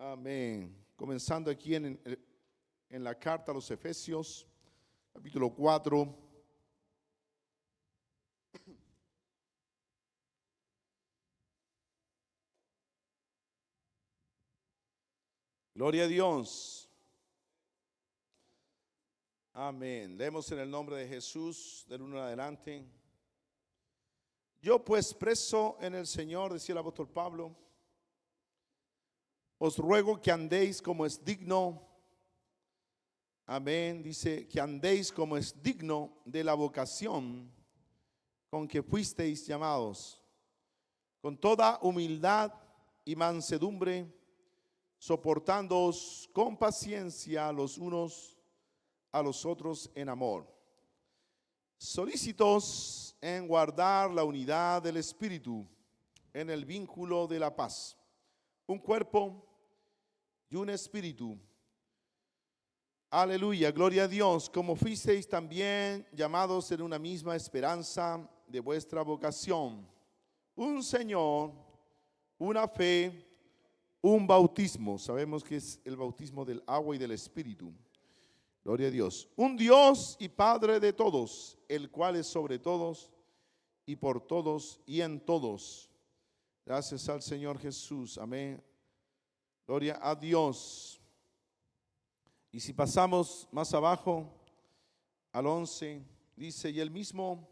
Amén. Comenzando aquí en la carta a los Efesios, capítulo 4. Gloria a Dios. Amén. Leemos en el nombre de Jesús, del 1 en adelante. Yo pues preso en el Señor, decía el apóstol Pablo, os ruego que andéis como es digno. Amén. Dice que andéis como es digno de la vocación con que fuisteis llamados, con toda humildad y mansedumbre, soportándoos con paciencia los unos a los otros en amor, solícitos en guardar la unidad del Espíritu en el vínculo de la paz, un cuerpo y un espíritu. Aleluya, gloria a Dios, como fuisteis también llamados en una misma esperanza de vuestra vocación, un Señor, una fe, un bautismo. Sabemos que es el bautismo del agua y del Espíritu. Gloria a Dios. Un Dios y Padre de todos, el cual es sobre todos y por todos y en todos. Gracias al Señor Jesús. Amén. Gloria a Dios. Y si pasamos más abajo al 11, dice, y él mismo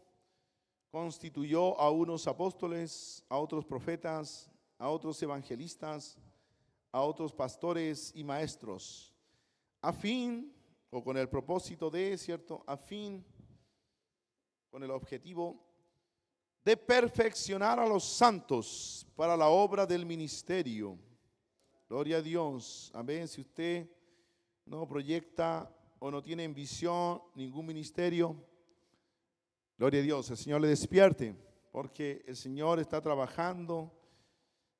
constituyó a unos apóstoles, a otros profetas, a otros evangelistas, a otros pastores y maestros, a fin, o con el propósito de, ¿cierto? A fin, con el objetivo de perfeccionar a los santos para la obra del ministerio. Gloria a Dios. Amén. Si usted no proyecta o no tiene en visión ningún ministerio, gloria a Dios, el Señor le despierte, porque el Señor está trabajando,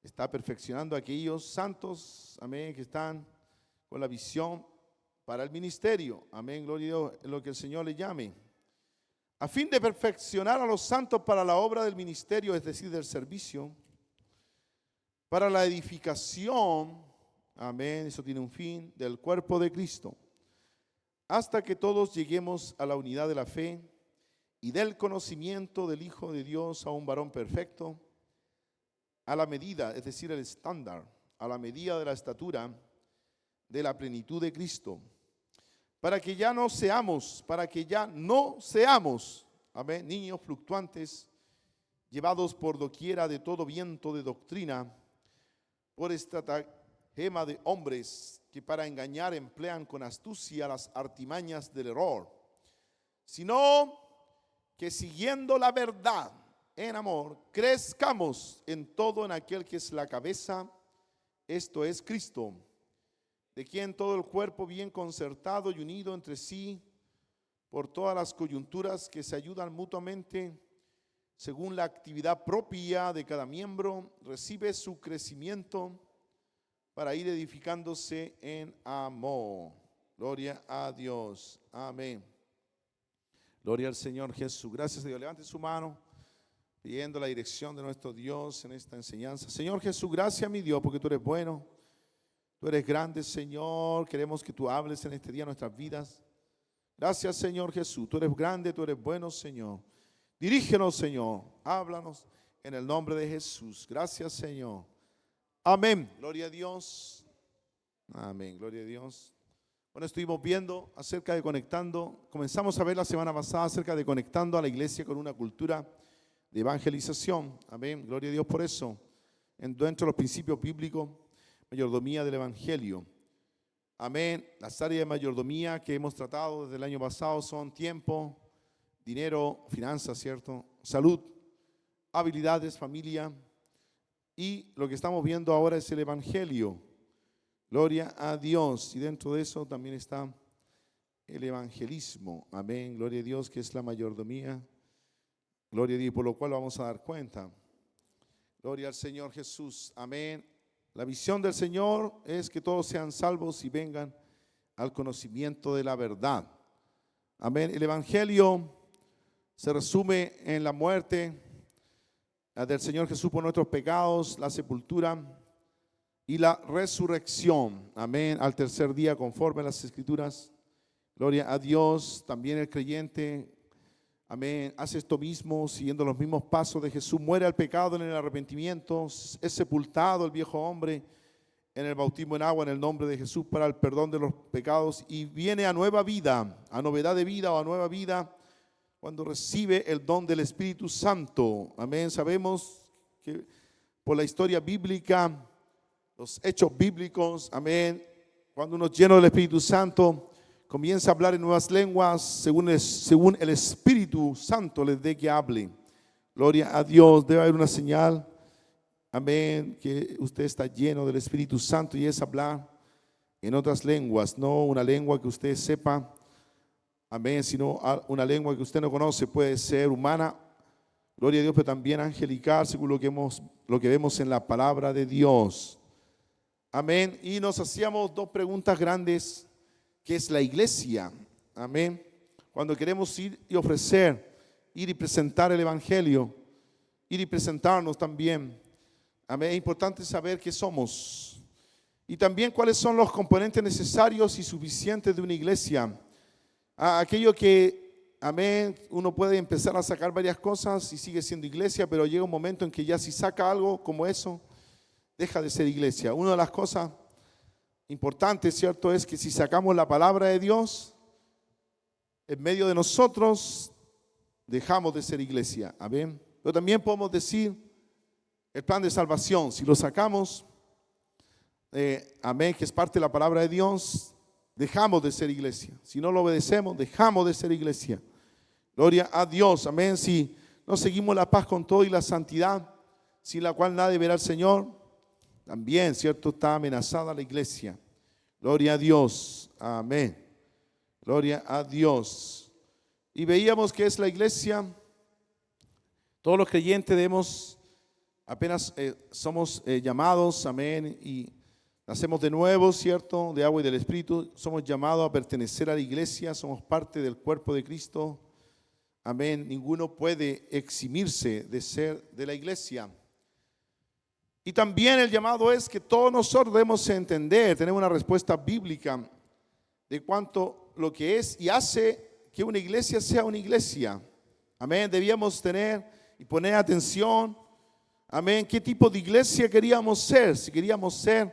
está perfeccionando a aquellos santos, amén, que están con la visión para el ministerio, amén, gloria a Dios, en lo que el Señor le llame, a fin de perfeccionar a los santos para la obra del ministerio, es decir, del servicio, para la edificación, amén, eso tiene un fin, del cuerpo de Cristo, hasta que todos lleguemos a la unidad de la fe y del conocimiento del Hijo de Dios, a un varón perfecto, a la medida, es decir, el estándar, a la medida de la estatura de la plenitud de Cristo, para que ya no seamos, amén, niños fluctuantes, llevados por doquiera de todo viento de doctrina, por estratagema de hombres que para engañar emplean con astucia las artimañas del error, sino que siguiendo la verdad en amor, crezcamos en todo en aquel que es la cabeza, esto es Cristo, de quien todo el cuerpo bien concertado y unido entre sí por todas las coyunturas que se ayudan mutuamente según la actividad propia de cada miembro, recibe su crecimiento para ir edificándose en amor. Gloria a Dios. Amén. Gloria al Señor Jesús. Gracias a Dios. Levante su mano pidiendo la dirección de nuestro Dios en esta enseñanza. Señor Jesús, gracias mi Dios, porque tú eres bueno, tú eres grande, Señor. Queremos que tú hables en este día nuestras vidas. Gracias, Señor Jesús. Tú eres grande, tú eres bueno, Señor. Dirígenos, Señor. Háblanos en el nombre de Jesús. Gracias, Señor. Amén. Gloria a Dios. Amén. Gloria a Dios. Bueno, estuvimos viendo acerca de conectando. Comenzamos a ver la semana pasada acerca de conectando a la iglesia con una cultura de evangelización. Amén. Gloria a Dios por eso. Dentro de los principios bíblicos, mayordomía del evangelio. Amén. Las áreas de mayordomía que hemos tratado desde el año pasado son tiempo, dinero, finanzas, ¿cierto? Salud, habilidades, familia. Y lo que estamos viendo ahora es el evangelio. Gloria a Dios. Y dentro de eso también está el evangelismo. Amén. Gloria a Dios, que es la mayordomía. Gloria a Dios, por lo cual vamos a dar cuenta. Gloria al Señor Jesús. Amén. La visión del Señor es que todos sean salvos y vengan al conocimiento de la verdad. Amén. El evangelio se resume en la muerte del Señor Jesús por nuestros pecados, la sepultura y la resurrección. Amén. Al tercer día, conforme a las Escrituras. Gloria a Dios. También el creyente, amén, hace esto mismo, siguiendo los mismos pasos de Jesús. Muere al pecado en el arrepentimiento, es sepultado el viejo hombre en el bautismo en agua en el nombre de Jesús para el perdón de los pecados, y viene a nueva vida, a novedad de vida o a nueva vida cuando recibe el don del Espíritu Santo. Amén. Sabemos que por la historia bíblica, los hechos bíblicos, amén, cuando uno es lleno del Espíritu Santo, comienza a hablar en nuevas lenguas según el Espíritu Santo les dé que hable. Gloria a Dios. Debe haber una señal, amén, que usted está lleno del Espíritu Santo, y es hablar en otras lenguas, no una lengua que usted sepa, amén, sino una lengua que usted no conoce. Puede ser humana, gloria a Dios, pero también angelical, según lo que vemos en la palabra de Dios. Amén. Y nos hacíamos dos preguntas grandes. ¿Qué es la iglesia? Amén. Cuando queremos ir y ofrecer, ir y presentar el evangelio, ir y presentarnos también. Amén. Es importante saber qué somos y también cuáles son los componentes necesarios y suficientes de una iglesia. Aquello que, amén, uno puede empezar a sacar varias cosas y sigue siendo iglesia, pero llega un momento en que ya si saca algo como eso, deja de ser iglesia. Una de las cosas importante, ¿cierto?, es que si sacamos la palabra de Dios en medio de nosotros, dejamos de ser iglesia. Amén. Pero también podemos decir el plan de salvación. Si lo sacamos, amén, que es parte de la palabra de Dios, dejamos de ser iglesia. Si no lo obedecemos, dejamos de ser iglesia. Gloria a Dios. Amén. Si no seguimos la paz con todo y la santidad, sin la cual nadie verá al Señor, también, ¿cierto?, está amenazada la iglesia. Gloria a Dios. Amén. Gloria a Dios. Y veíamos que es la iglesia. Todos los creyentes debemos, apenas somos llamados, amén, y nacemos de nuevo, ¿cierto?, de agua y del Espíritu. Somos llamados a pertenecer a la iglesia. Somos parte del cuerpo de Cristo. Amén. Ninguno puede eximirse de ser de la iglesia. Y también el llamado es que todos nosotros debemos entender, tener una respuesta bíblica de cuánto lo que es y hace que una iglesia sea una iglesia. Amén. Debíamos tener y poner atención, amén, qué tipo de iglesia queríamos ser. Si queríamos ser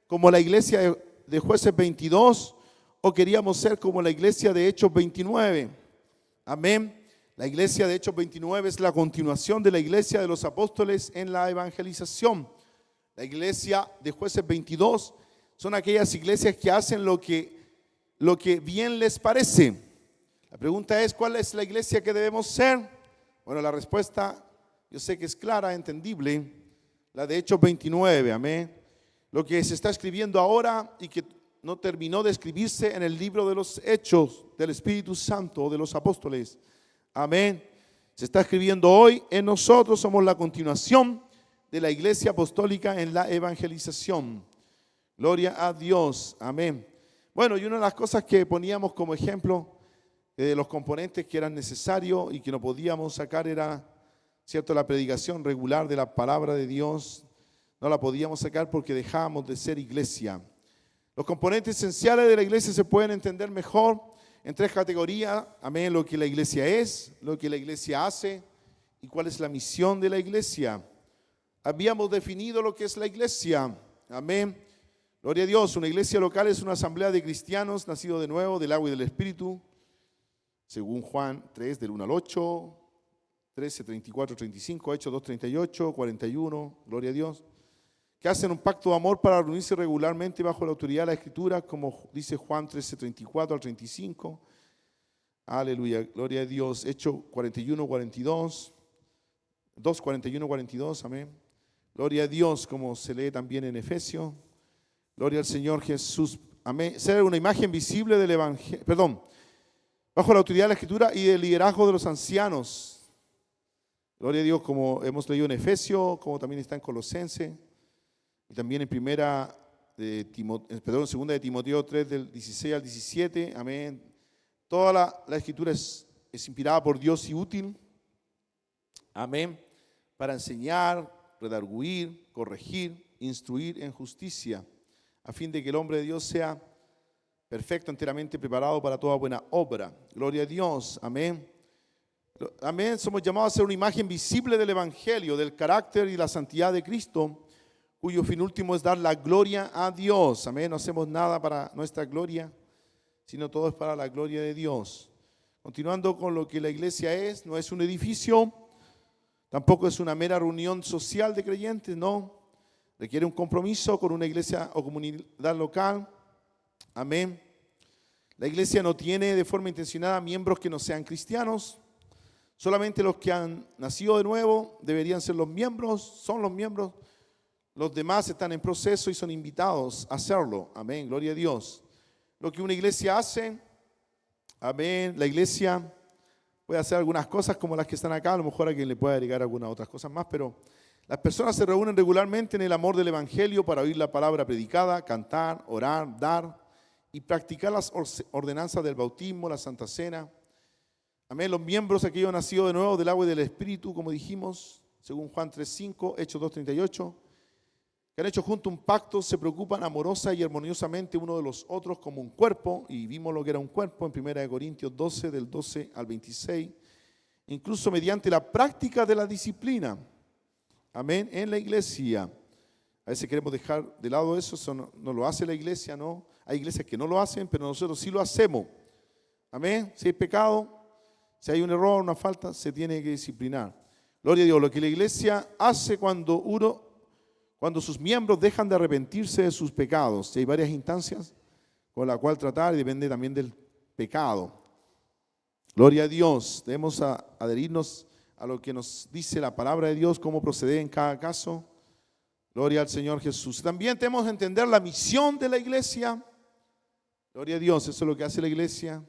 como la iglesia de Jueces 22 o queríamos ser como la iglesia de Hechos 29. Amén. La iglesia de Hechos 29 es la continuación de la iglesia de los apóstoles en la evangelización. La iglesia de Jueces 22 son aquellas iglesias que hacen lo que bien les parece. La pregunta es, ¿cuál es la iglesia que debemos ser? Bueno, la respuesta yo sé que es clara, entendible, la de Hechos 29, amén. Lo que se está escribiendo ahora y que no terminó de escribirse en el libro de los Hechos del Espíritu Santo de los apóstoles. Amén. Se está escribiendo hoy en nosotros, somos la continuación de la iglesia apostólica en la evangelización. Gloria a Dios. Amén. Bueno, y una de las cosas que poníamos como ejemplo de los componentes que eran necesarios y que no podíamos sacar era, ¿cierto?, la predicación regular de la palabra de Dios. No la podíamos sacar porque dejábamos de ser iglesia. Los componentes esenciales de la iglesia se pueden entender mejor en tres categorías, amén: lo que la iglesia es, lo que la iglesia hace y cuál es la misión de la iglesia. Habíamos definido lo que es la iglesia, amén. Gloria a Dios. Una iglesia local es una asamblea de cristianos nacidos de nuevo del agua y del Espíritu, según Juan 3, del 1 al 8, 13, 34, 35, Hechos 2, 38, 41, gloria a Dios, que hacen un pacto de amor para reunirse regularmente bajo la autoridad de la Escritura, como dice Juan 13, 34 al 35. Aleluya, gloria a Dios. Hechos 41, 42, 2, 41, 42, amén. Gloria a Dios, como se lee también en Efesios. Gloria al Señor Jesús, amén. Ser una imagen visible del evangelio, bajo la autoridad de la Escritura y del liderazgo de los ancianos. Gloria a Dios, como hemos leído en Efesios, como también está en Colosenses. Y también en segunda de Timoteo 3, del 16 al 17, amén. Toda la escritura es inspirada por Dios y útil, amén, para enseñar, redarguir, corregir, instruir en justicia, a fin de que el hombre de Dios sea perfecto, enteramente preparado para toda buena obra. Gloria a Dios, amén. Amén, somos llamados a ser una imagen visible del Evangelio, del carácter y la santidad de Cristo, cuyo fin último es dar la gloria a Dios. Amén, no hacemos nada para nuestra gloria, sino todo es para la gloria de Dios. Continuando con lo que la iglesia es, no es un edificio, tampoco es una mera reunión social de creyentes, no. Requiere un compromiso con una iglesia o comunidad local. Amén. La iglesia no tiene de forma intencionada miembros que no sean cristianos. Solamente los que han nacido de nuevo deberían ser los miembros, son los miembros. Los demás están en proceso y son invitados a hacerlo. Amén, gloria a Dios. Lo que una iglesia hace, amén, la iglesia puede hacer algunas cosas como las que están acá. A lo mejor a quien le puede agregar algunas otras cosas más, pero las personas se reúnen regularmente en el amor del Evangelio para oír la palabra predicada, cantar, orar, dar y practicar las ordenanzas del bautismo, la Santa Cena. Amén, los miembros, aquellos nacidos de nuevo del agua y del Espíritu, como dijimos, según Juan 3:5, Hechos 2:38, que han hecho junto un pacto, se preocupan amorosa y armoniosamente uno de los otros como un cuerpo, y vimos lo que era un cuerpo en 1 Corintios 12, del 12 al 26, incluso mediante la práctica de la disciplina. Amén, en la iglesia. A veces queremos dejar de lado eso no lo hace la iglesia, ¿no? Hay iglesias que no lo hacen, pero nosotros sí lo hacemos. Amén, si hay pecado, si hay un error, una falta, se tiene que disciplinar. Gloria a Dios, lo que la iglesia hace cuando sus miembros dejan de arrepentirse de sus pecados. Hay varias instancias con las cuales tratar y depende también del pecado. Gloria a Dios, debemos adherirnos a lo que nos dice la palabra de Dios, cómo proceder en cada caso. Gloria al Señor Jesús. También tenemos que entender la misión de la iglesia. Gloria a Dios, eso es lo que hace la iglesia.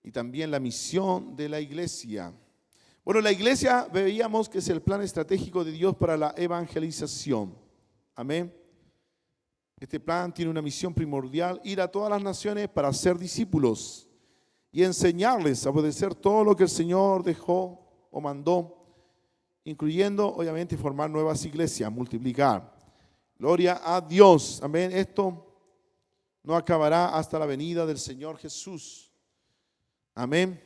Y también la misión de la iglesia. Bueno, la iglesia veíamos que es el plan estratégico de Dios para la evangelización. Amén. Este plan tiene una misión primordial, ir a todas las naciones para ser discípulos y enseñarles a obedecer todo lo que el Señor dejó o mandó, incluyendo obviamente formar nuevas iglesias, multiplicar. Gloria a Dios. Amén. Esto no acabará hasta la venida del Señor Jesús. Amén.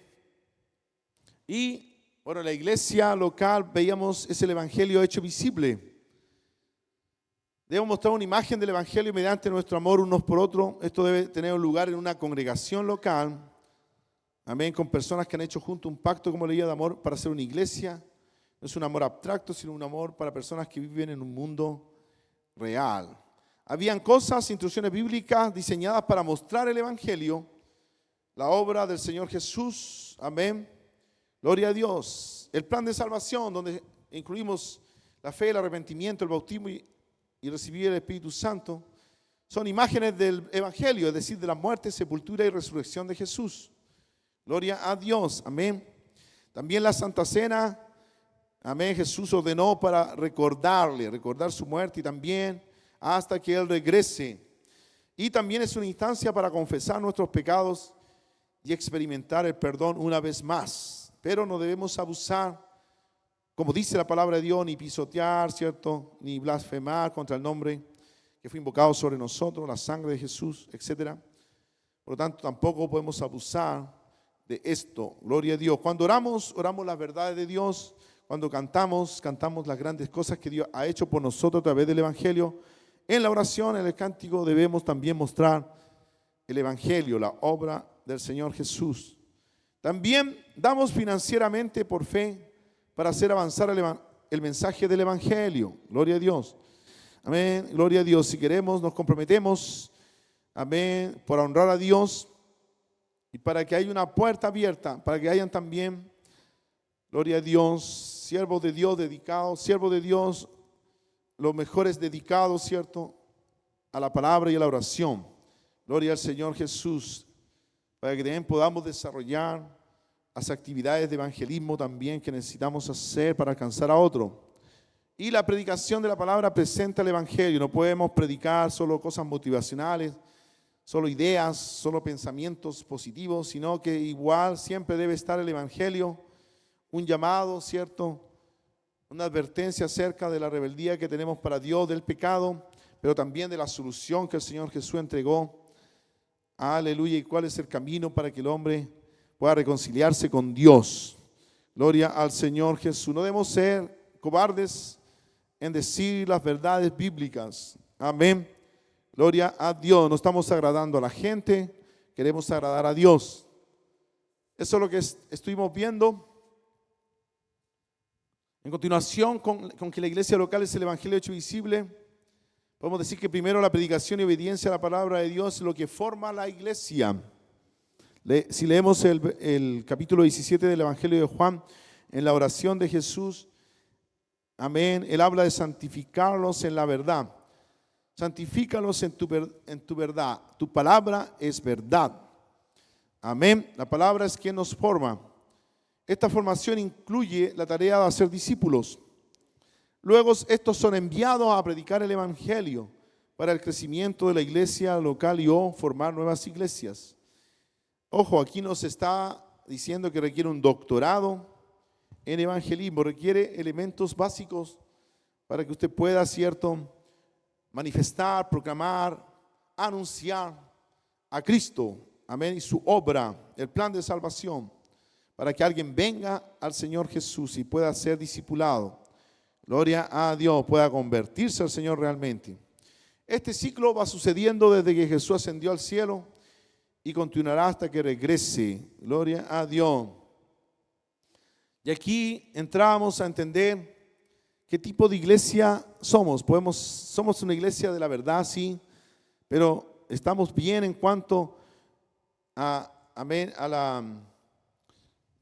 Y bueno, la iglesia local, veíamos, es el evangelio hecho visible. Debemos mostrar una imagen del evangelio mediante nuestro amor unos por otros. Esto debe tener un lugar en una congregación local. Amén, con personas que han hecho junto un pacto, como leía, de amor para hacer una iglesia. No es un amor abstracto, sino un amor para personas que viven en un mundo real. Habían cosas, instrucciones bíblicas diseñadas para mostrar el evangelio, la obra del Señor Jesús. Amén. Gloria a Dios. El plan de salvación, donde incluimos la fe, el arrepentimiento, el bautismo y recibir el Espíritu Santo, son imágenes del evangelio, es decir, de la muerte, sepultura y resurrección de Jesús. Gloria a Dios. Amén. También la Santa Cena, amén, Jesús ordenó para recordar su muerte y también hasta que Él regrese. Y también es una instancia para confesar nuestros pecados y experimentar el perdón una vez más. Pero no debemos abusar, como dice la palabra de Dios, ni pisotear, ¿cierto? Ni blasfemar contra el nombre que fue invocado sobre nosotros, la sangre de Jesús, etc. Por lo tanto, tampoco podemos abusar de esto. Gloria a Dios. Cuando oramos las verdades de Dios. Cuando cantamos las grandes cosas que Dios ha hecho por nosotros a través del evangelio. En la oración, en el cántico, debemos también mostrar el evangelio, la obra del Señor Jesús. También damos financieramente por fe para hacer avanzar el mensaje del evangelio. Gloria a Dios. Amén. Gloria a Dios. Si queremos, nos comprometemos. Amén. Por honrar a Dios y para que haya una puerta abierta, para que hayan también, gloria a Dios, siervos de Dios dedicados, siervos de Dios, los mejores dedicados, ¿cierto?, a la palabra y a la oración. Gloria al Señor Jesús, para que también podamos desarrollar las actividades de evangelismo también que necesitamos hacer para alcanzar a otro. Y la predicación de la palabra presenta el evangelio. No podemos predicar solo cosas motivacionales, solo ideas, solo pensamientos positivos, sino que igual siempre debe estar el evangelio, un llamado, ¿cierto?, una advertencia acerca de la rebeldía que tenemos para Dios, del pecado, pero también de la solución que el Señor Jesús entregó. Aleluya. ¿Y cuál es el camino para que el hombre pueda reconciliarse con Dios? Gloria al Señor Jesús. No debemos ser cobardes en decir las verdades bíblicas. Amén. Gloria a Dios. No estamos agradando a la gente, queremos agradar a Dios. Eso es lo que estuvimos viendo. En continuación, con que la iglesia local es el evangelio hecho visible, podemos decir que primero la predicación y obediencia a la palabra de Dios es lo que forma la iglesia. Si leemos el capítulo 17 del evangelio de Juan, en la oración de Jesús, amén, Él habla de santificarlos en la verdad. Santifícalos en tu verdad. Tu palabra es verdad. Amén. La palabra es quien nos forma. Esta formación incluye la tarea de hacer discípulos. Luego estos son enviados a predicar el evangelio para el crecimiento de la iglesia local y o formar nuevas iglesias. Ojo, aquí nos está diciendo que requiere un doctorado en evangelismo, requiere elementos básicos para que usted pueda, ¿cierto?, manifestar, proclamar, anunciar a Cristo, amén, y su obra, el plan de salvación, para que alguien venga al Señor Jesús y pueda ser discipulado. Gloria a Dios, pueda convertirse al Señor realmente. Este ciclo va sucediendo desde que Jesús ascendió al cielo y continuará hasta que regrese. Gloria a Dios. Y aquí entramos a entender qué tipo de iglesia somos. Somos una iglesia de la verdad, sí, pero estamos bien en cuanto amén,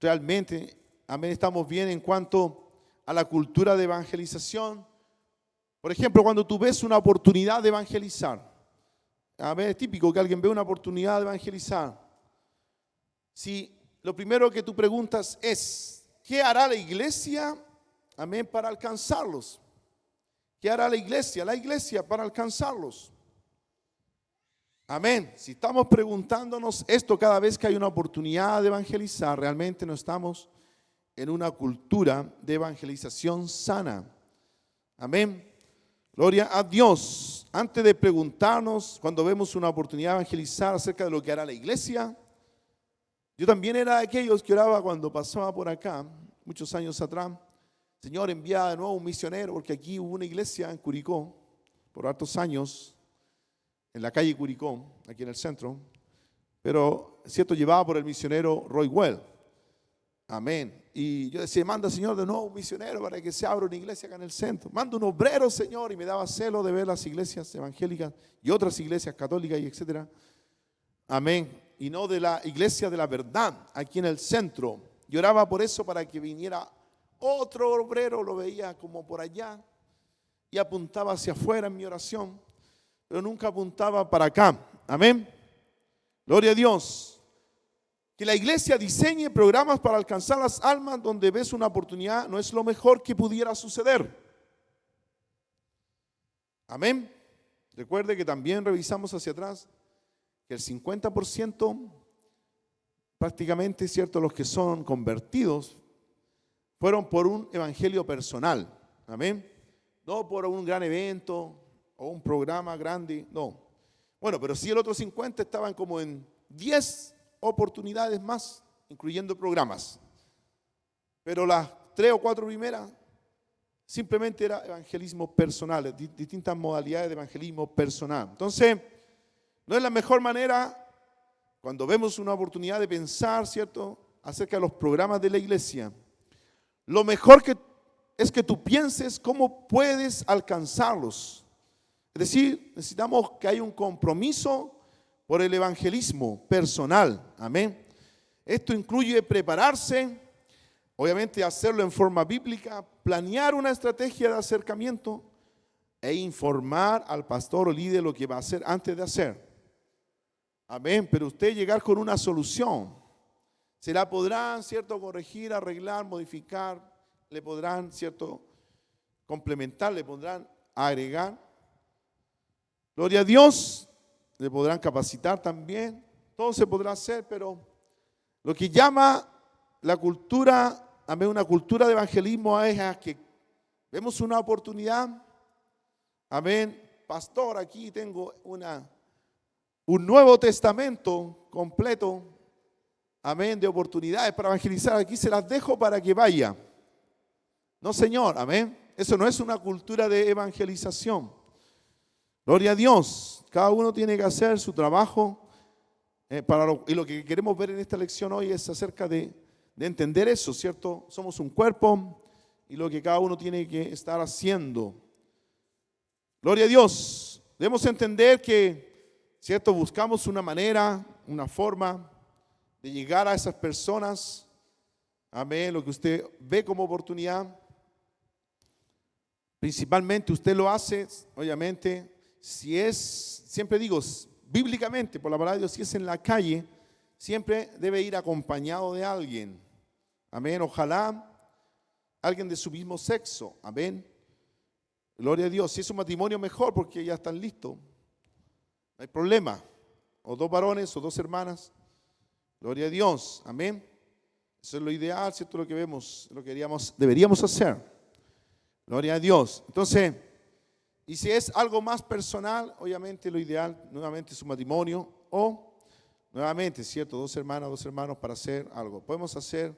realmente, amén, estamos bien en cuanto a la cultura de evangelización. Por ejemplo, cuando tú ves una oportunidad de evangelizar, amén, es típico que alguien ve una oportunidad de evangelizar. Si lo primero que tú preguntas es, ¿qué hará la iglesia? Amén, para alcanzarlos. ¿Qué hará la iglesia? La iglesia para alcanzarlos. Amén. Si estamos preguntándonos esto cada vez que hay una oportunidad de evangelizar, realmente no estamos en una cultura de evangelización sana. Amén. Gloria a Dios. Antes de preguntarnos, cuando vemos una oportunidad de evangelizar acerca de lo que hará la iglesia, yo también era de aquellos que oraba cuando pasaba por acá, muchos años atrás. Señor, envía de nuevo un misionero, porque aquí hubo una iglesia en Curicó, por hartos años, en la calle Curicó, aquí en el centro, pero, cierto, llevaba por el misionero Roy Well. Amén. Y yo decía, manda, Señor, de nuevo un misionero para que se abra una iglesia acá en el centro. Manda un obrero, Señor, y me daba celo de ver las iglesias evangélicas y otras iglesias católicas y etcétera. Amén. Y no de la iglesia de la verdad, aquí en el centro. Yo oraba por eso, para que viniera otro obrero, lo veía como por allá y apuntaba hacia afuera en mi oración, pero nunca apuntaba para acá. Amén. Gloria a Dios. Que la iglesia diseñe programas para alcanzar las almas donde ves una oportunidad no es lo mejor que pudiera suceder. Amén. Recuerde que también revisamos hacia atrás que el 50% prácticamente, ¿cierto?, los que son convertidos fueron por un evangelio personal. Amén. No por un gran evento o un programa grande, no. Bueno, pero sí el otro 50 estaban como en 10 oportunidades más, incluyendo programas. Pero las 3 o 4 primeras simplemente era evangelismo personal, distintas modalidades de evangelismo personal. Entonces, no es la mejor manera cuando vemos una oportunidad de pensar, ¿cierto?, acerca de los programas de la iglesia. Lo mejor es que tú pienses cómo puedes alcanzarlos. Es decir, necesitamos que haya un compromiso por el evangelismo personal. Amén. Esto incluye prepararse, obviamente hacerlo en forma bíblica, planear una estrategia de acercamiento e informar al pastor o líder lo que va a hacer antes de hacer. Amén. Pero usted llegar con una solución, se la podrán, ¿cierto?, corregir, arreglar, modificar, le podrán, ¿cierto?, complementar, le podrán agregar. Gloria a Dios, le podrán capacitar también, todo se podrá hacer, pero lo que llama la cultura, amén, una cultura de evangelismo es a que Vemos una oportunidad. Amén. Pastor, aquí tengo un Nuevo Testamento completo. Amén, de oportunidades para evangelizar. Aquí se las dejo para que vaya. No, Señor, amén. Eso no es una cultura de evangelización. Gloria a Dios. Cada uno tiene que hacer su trabajo. Y lo que queremos ver en esta lección hoy es acerca de entender eso, ¿cierto? Somos un cuerpo y lo que cada uno tiene que estar haciendo. Gloria a Dios. Debemos entender que, ¿cierto? Buscamos una manera, una forma de llegar a esas personas. Amén. Lo que usted ve como oportunidad. Principalmente usted lo hace, obviamente, si es, siempre digo, bíblicamente, por la palabra de Dios, si es en la calle, siempre debe ir acompañado de alguien. Amén. Ojalá alguien de su mismo sexo. Amén. Gloria a Dios. Si es un matrimonio, mejor, porque ya están listos. No hay problema. O dos varones o dos hermanas. Gloria a Dios. Amén. Eso es lo ideal, ¿cierto? Lo que vemos, lo que deberíamos hacer. Gloria a Dios. Entonces, y si es algo más personal, obviamente lo ideal nuevamente es un matrimonio o nuevamente, ¿cierto? Dos hermanas, dos hermanos para hacer algo. Podemos hacer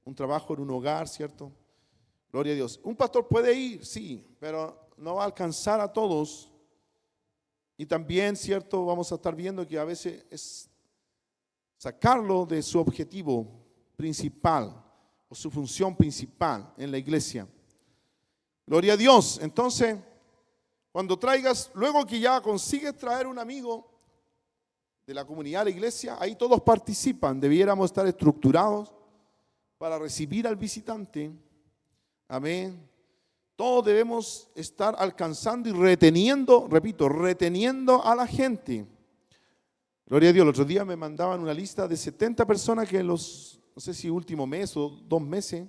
un trabajo en un hogar, ¿cierto? Gloria a Dios. Un pastor puede ir, sí, pero no va a alcanzar a todos. Y también, ¿cierto? Vamos a estar viendo que a veces es sacarlo de su objetivo principal o su función principal en la iglesia. Gloria a Dios. Entonces, cuando traigas, luego que ya consigues traer un amigo de la comunidad de la iglesia, ahí todos participan. Debiéramos estar estructurados para recibir al visitante. Amén. Todos debemos estar alcanzando y reteniendo, repito, reteniendo a la gente. Gloria a Dios. El otro día me mandaban una lista de 70 personas que en los, no sé si último mes o 2 meses,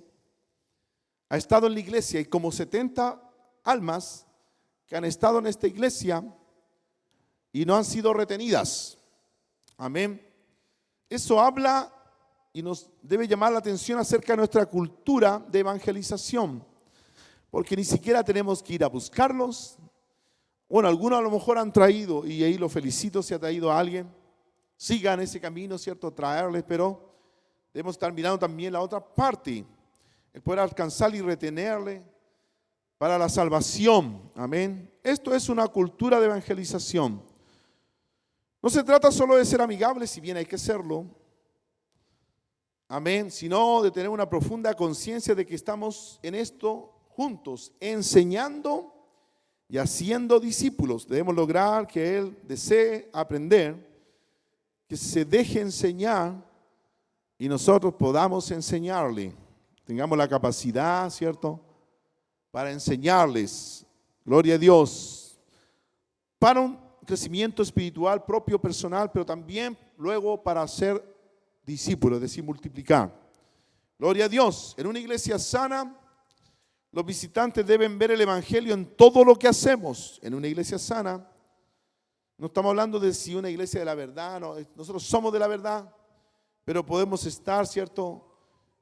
ha estado en la iglesia, y como 70 almas que han estado en esta iglesia y no han sido retenidas. Amén. Eso habla y nos debe llamar la atención acerca de nuestra cultura de evangelización, porque ni siquiera tenemos que ir a buscarlos. Bueno, algunos a lo mejor han traído, y ahí lo felicito si ha traído a alguien. Sigan ese camino, ¿cierto? Traerles, pero debemos estar mirando también la otra parte, el poder alcanzarle y retenerle para la salvación. Amén. Esto es una cultura de evangelización. No se trata solo de ser amigables, si bien hay que serlo. Amén. Sino de tener una profunda conciencia de que estamos en esto juntos, enseñando y haciendo discípulos. Debemos lograr que Él desee aprender, que se deje enseñar y nosotros podamos enseñarle. Tengamos la capacidad, ¿cierto?, para enseñarles. Gloria a Dios. Para un crecimiento espiritual propio, personal, pero también luego para ser discípulos, es decir, multiplicar. Gloria a Dios. En una iglesia sana, los visitantes deben ver el evangelio en todo lo que hacemos. En una iglesia sana, no estamos hablando de si una iglesia de la verdad, no, nosotros somos de la verdad, pero podemos estar, ¿cierto?,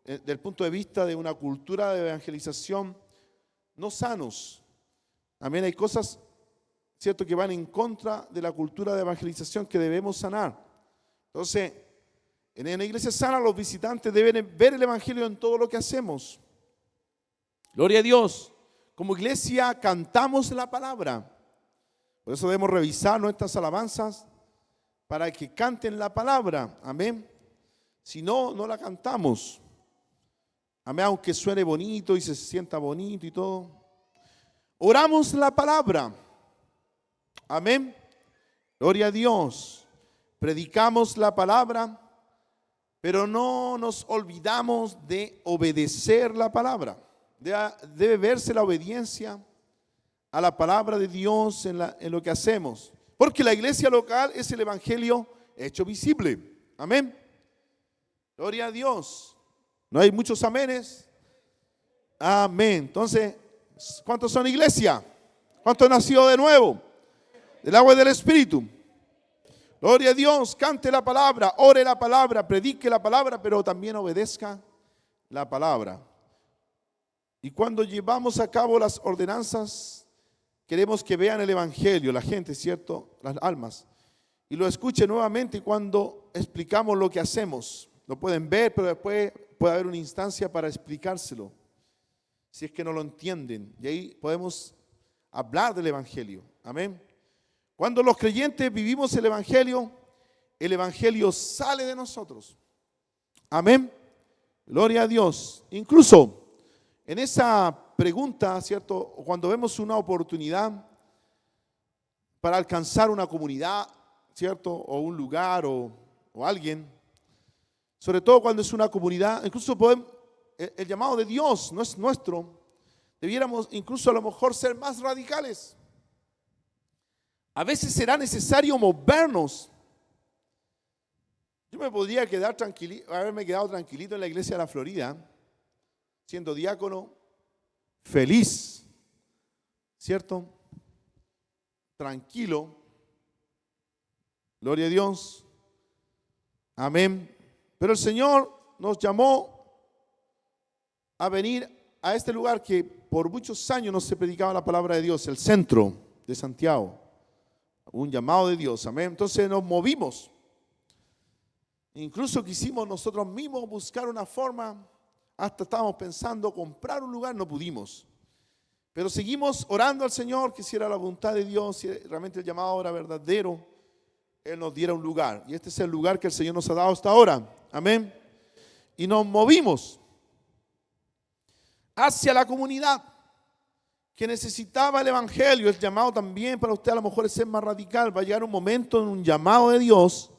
desde el punto de vista de una cultura de evangelización, no sanos. También hay cosas, ¿cierto?, que van en contra de la cultura de evangelización que debemos sanar. Entonces, en una iglesia sana, los visitantes deben ver el evangelio en todo lo que hacemos. Gloria a Dios. Como iglesia cantamos la palabra. Por eso debemos revisar nuestras alabanzas para que canten la palabra. Amén. Si no, no la cantamos. Amén, aunque suene bonito y se sienta bonito y todo. Oramos la palabra. Amén. Gloria a Dios. Predicamos la palabra, pero no nos olvidamos de obedecer la palabra. Debe verse la obediencia a la palabra de Dios en lo que hacemos. Porque la iglesia local es el evangelio hecho visible. Amén. Gloria a Dios. ¿No hay muchos amenes? Amén. Entonces, ¿cuántos son iglesia? ¿Cuántos han nacido de nuevo? Del agua y del Espíritu. Gloria a Dios. Cante la palabra, ore la palabra, predique la palabra, pero también obedezca la palabra. Y cuando llevamos a cabo las ordenanzas, queremos que vean el Evangelio, la gente, ¿cierto? Las almas. Y lo escuchen nuevamente cuando explicamos lo que hacemos. Lo pueden ver, pero después puede haber una instancia para explicárselo, si es que no lo entienden. Y ahí podemos hablar del Evangelio. Amén. Cuando los creyentes vivimos el Evangelio sale de nosotros. Amén. Gloria a Dios. Incluso en esa pregunta, ¿cierto? Cuando vemos una oportunidad para alcanzar una comunidad, ¿cierto? O un lugar o alguien, sobre todo cuando es una comunidad, incluso el llamado de Dios no es nuestro, debiéramos incluso a lo mejor ser más radicales. A veces será necesario movernos. Yo me podría quedar haberme quedado tranquilito en la iglesia de la Florida, siendo diácono, feliz, ¿cierto? Tranquilo. Gloria a Dios. Amén. Pero el Señor nos llamó a venir a este lugar que por muchos años no se predicaba la palabra de Dios, el centro de Santiago. Un llamado de Dios, amén. Entonces nos movimos. Incluso quisimos nosotros mismos buscar una forma, hasta estábamos pensando comprar un lugar, no pudimos. Pero seguimos orando al Señor, que si era la voluntad de Dios, si realmente el llamado era verdadero, Él nos diera un lugar. Y este es el lugar que el Señor nos ha dado hasta ahora, amén. Y nos movimos hacia la comunidad que necesitaba el Evangelio. El llamado también para usted a lo mejor es ser más radical. Va a llegar un momento en un llamado de Dios,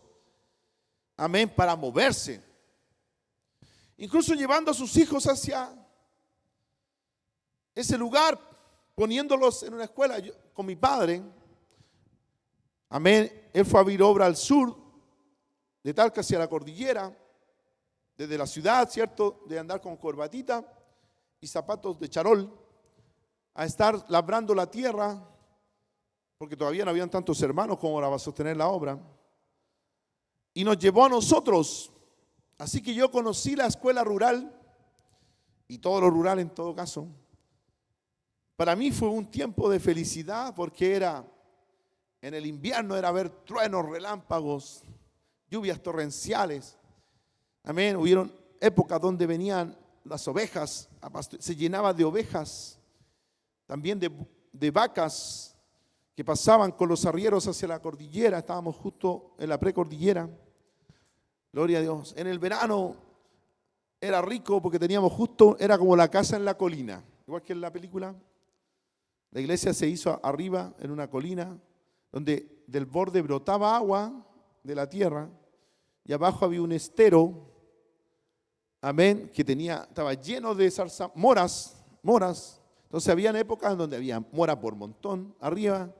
amén, para moverse. Incluso llevando a sus hijos hacia ese lugar, poniéndolos en una escuela. Yo, con mi padre, amén, él fue a abrir obra al sur, de Talca hacia la cordillera, desde la ciudad, ¿cierto? De andar con corbatita y zapatos de charol, a estar labrando la tierra, porque todavía no habían tantos hermanos como para sostener la obra. Y nos llevó a nosotros. Así que yo conocí la escuela rural y todo lo rural en todo caso. Para mí fue un tiempo de felicidad porque en el invierno era ver truenos, relámpagos, lluvias torrenciales. Amén. Hubieron épocas donde venían las ovejas, se llenaba de ovejas, también de vacas que pasaban con los arrieros hacia la cordillera. Estábamos justo en la precordillera. Gloria a Dios. En el verano era rico porque era como la casa en la colina, igual que en la película. La iglesia se hizo arriba en una colina donde del borde brotaba agua de la tierra y abajo había un estero, amén, que estaba lleno de moras. Entonces habían épocas en donde había mora por montón, arriba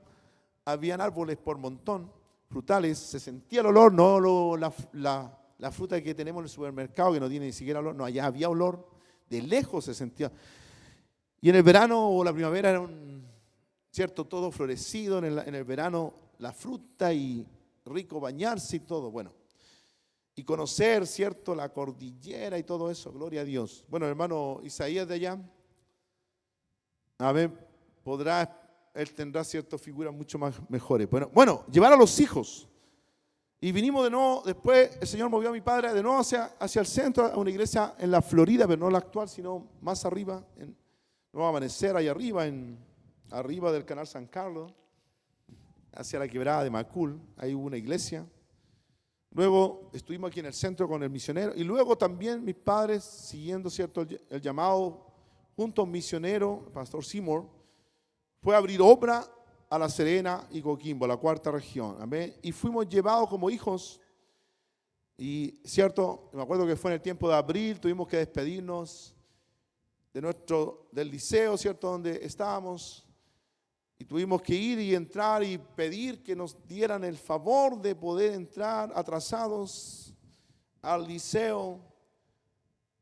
habían árboles por montón, frutales, se sentía el olor, no la fruta que tenemos en el supermercado que no tiene ni siquiera olor, no, allá había olor, de lejos se sentía. Y en el verano o la primavera era cierto, todo florecido, en el verano la fruta y rico bañarse y todo, bueno. Y conocer, cierto, la cordillera y todo eso, gloria a Dios. Bueno, hermano Isaías de allá, a ver, él tendrá ciertas figuras mucho más mejores. Bueno, llevar a los hijos. Y vinimos de nuevo, después el Señor movió a mi padre de nuevo hacia el centro, a una iglesia en la Florida, pero no la actual, sino más arriba, en Nuevo Amanecer, ahí arriba del canal San Carlos, hacia la quebrada de Macul, ahí hubo una iglesia. Luego estuvimos aquí en el centro con el misionero, y luego también mis padres, siguiendo cierto el llamado, junto a un misionero, el pastor Seymour, fue a abrir obra a La Serena y Coquimbo, la cuarta región. Amén. Y fuimos llevados como hijos. Y cierto, me acuerdo que fue en el tiempo de abril, tuvimos que despedirnos del liceo, cierto, donde estábamos. Y tuvimos que ir y entrar y pedir que nos dieran el favor de poder entrar atrasados al liceo.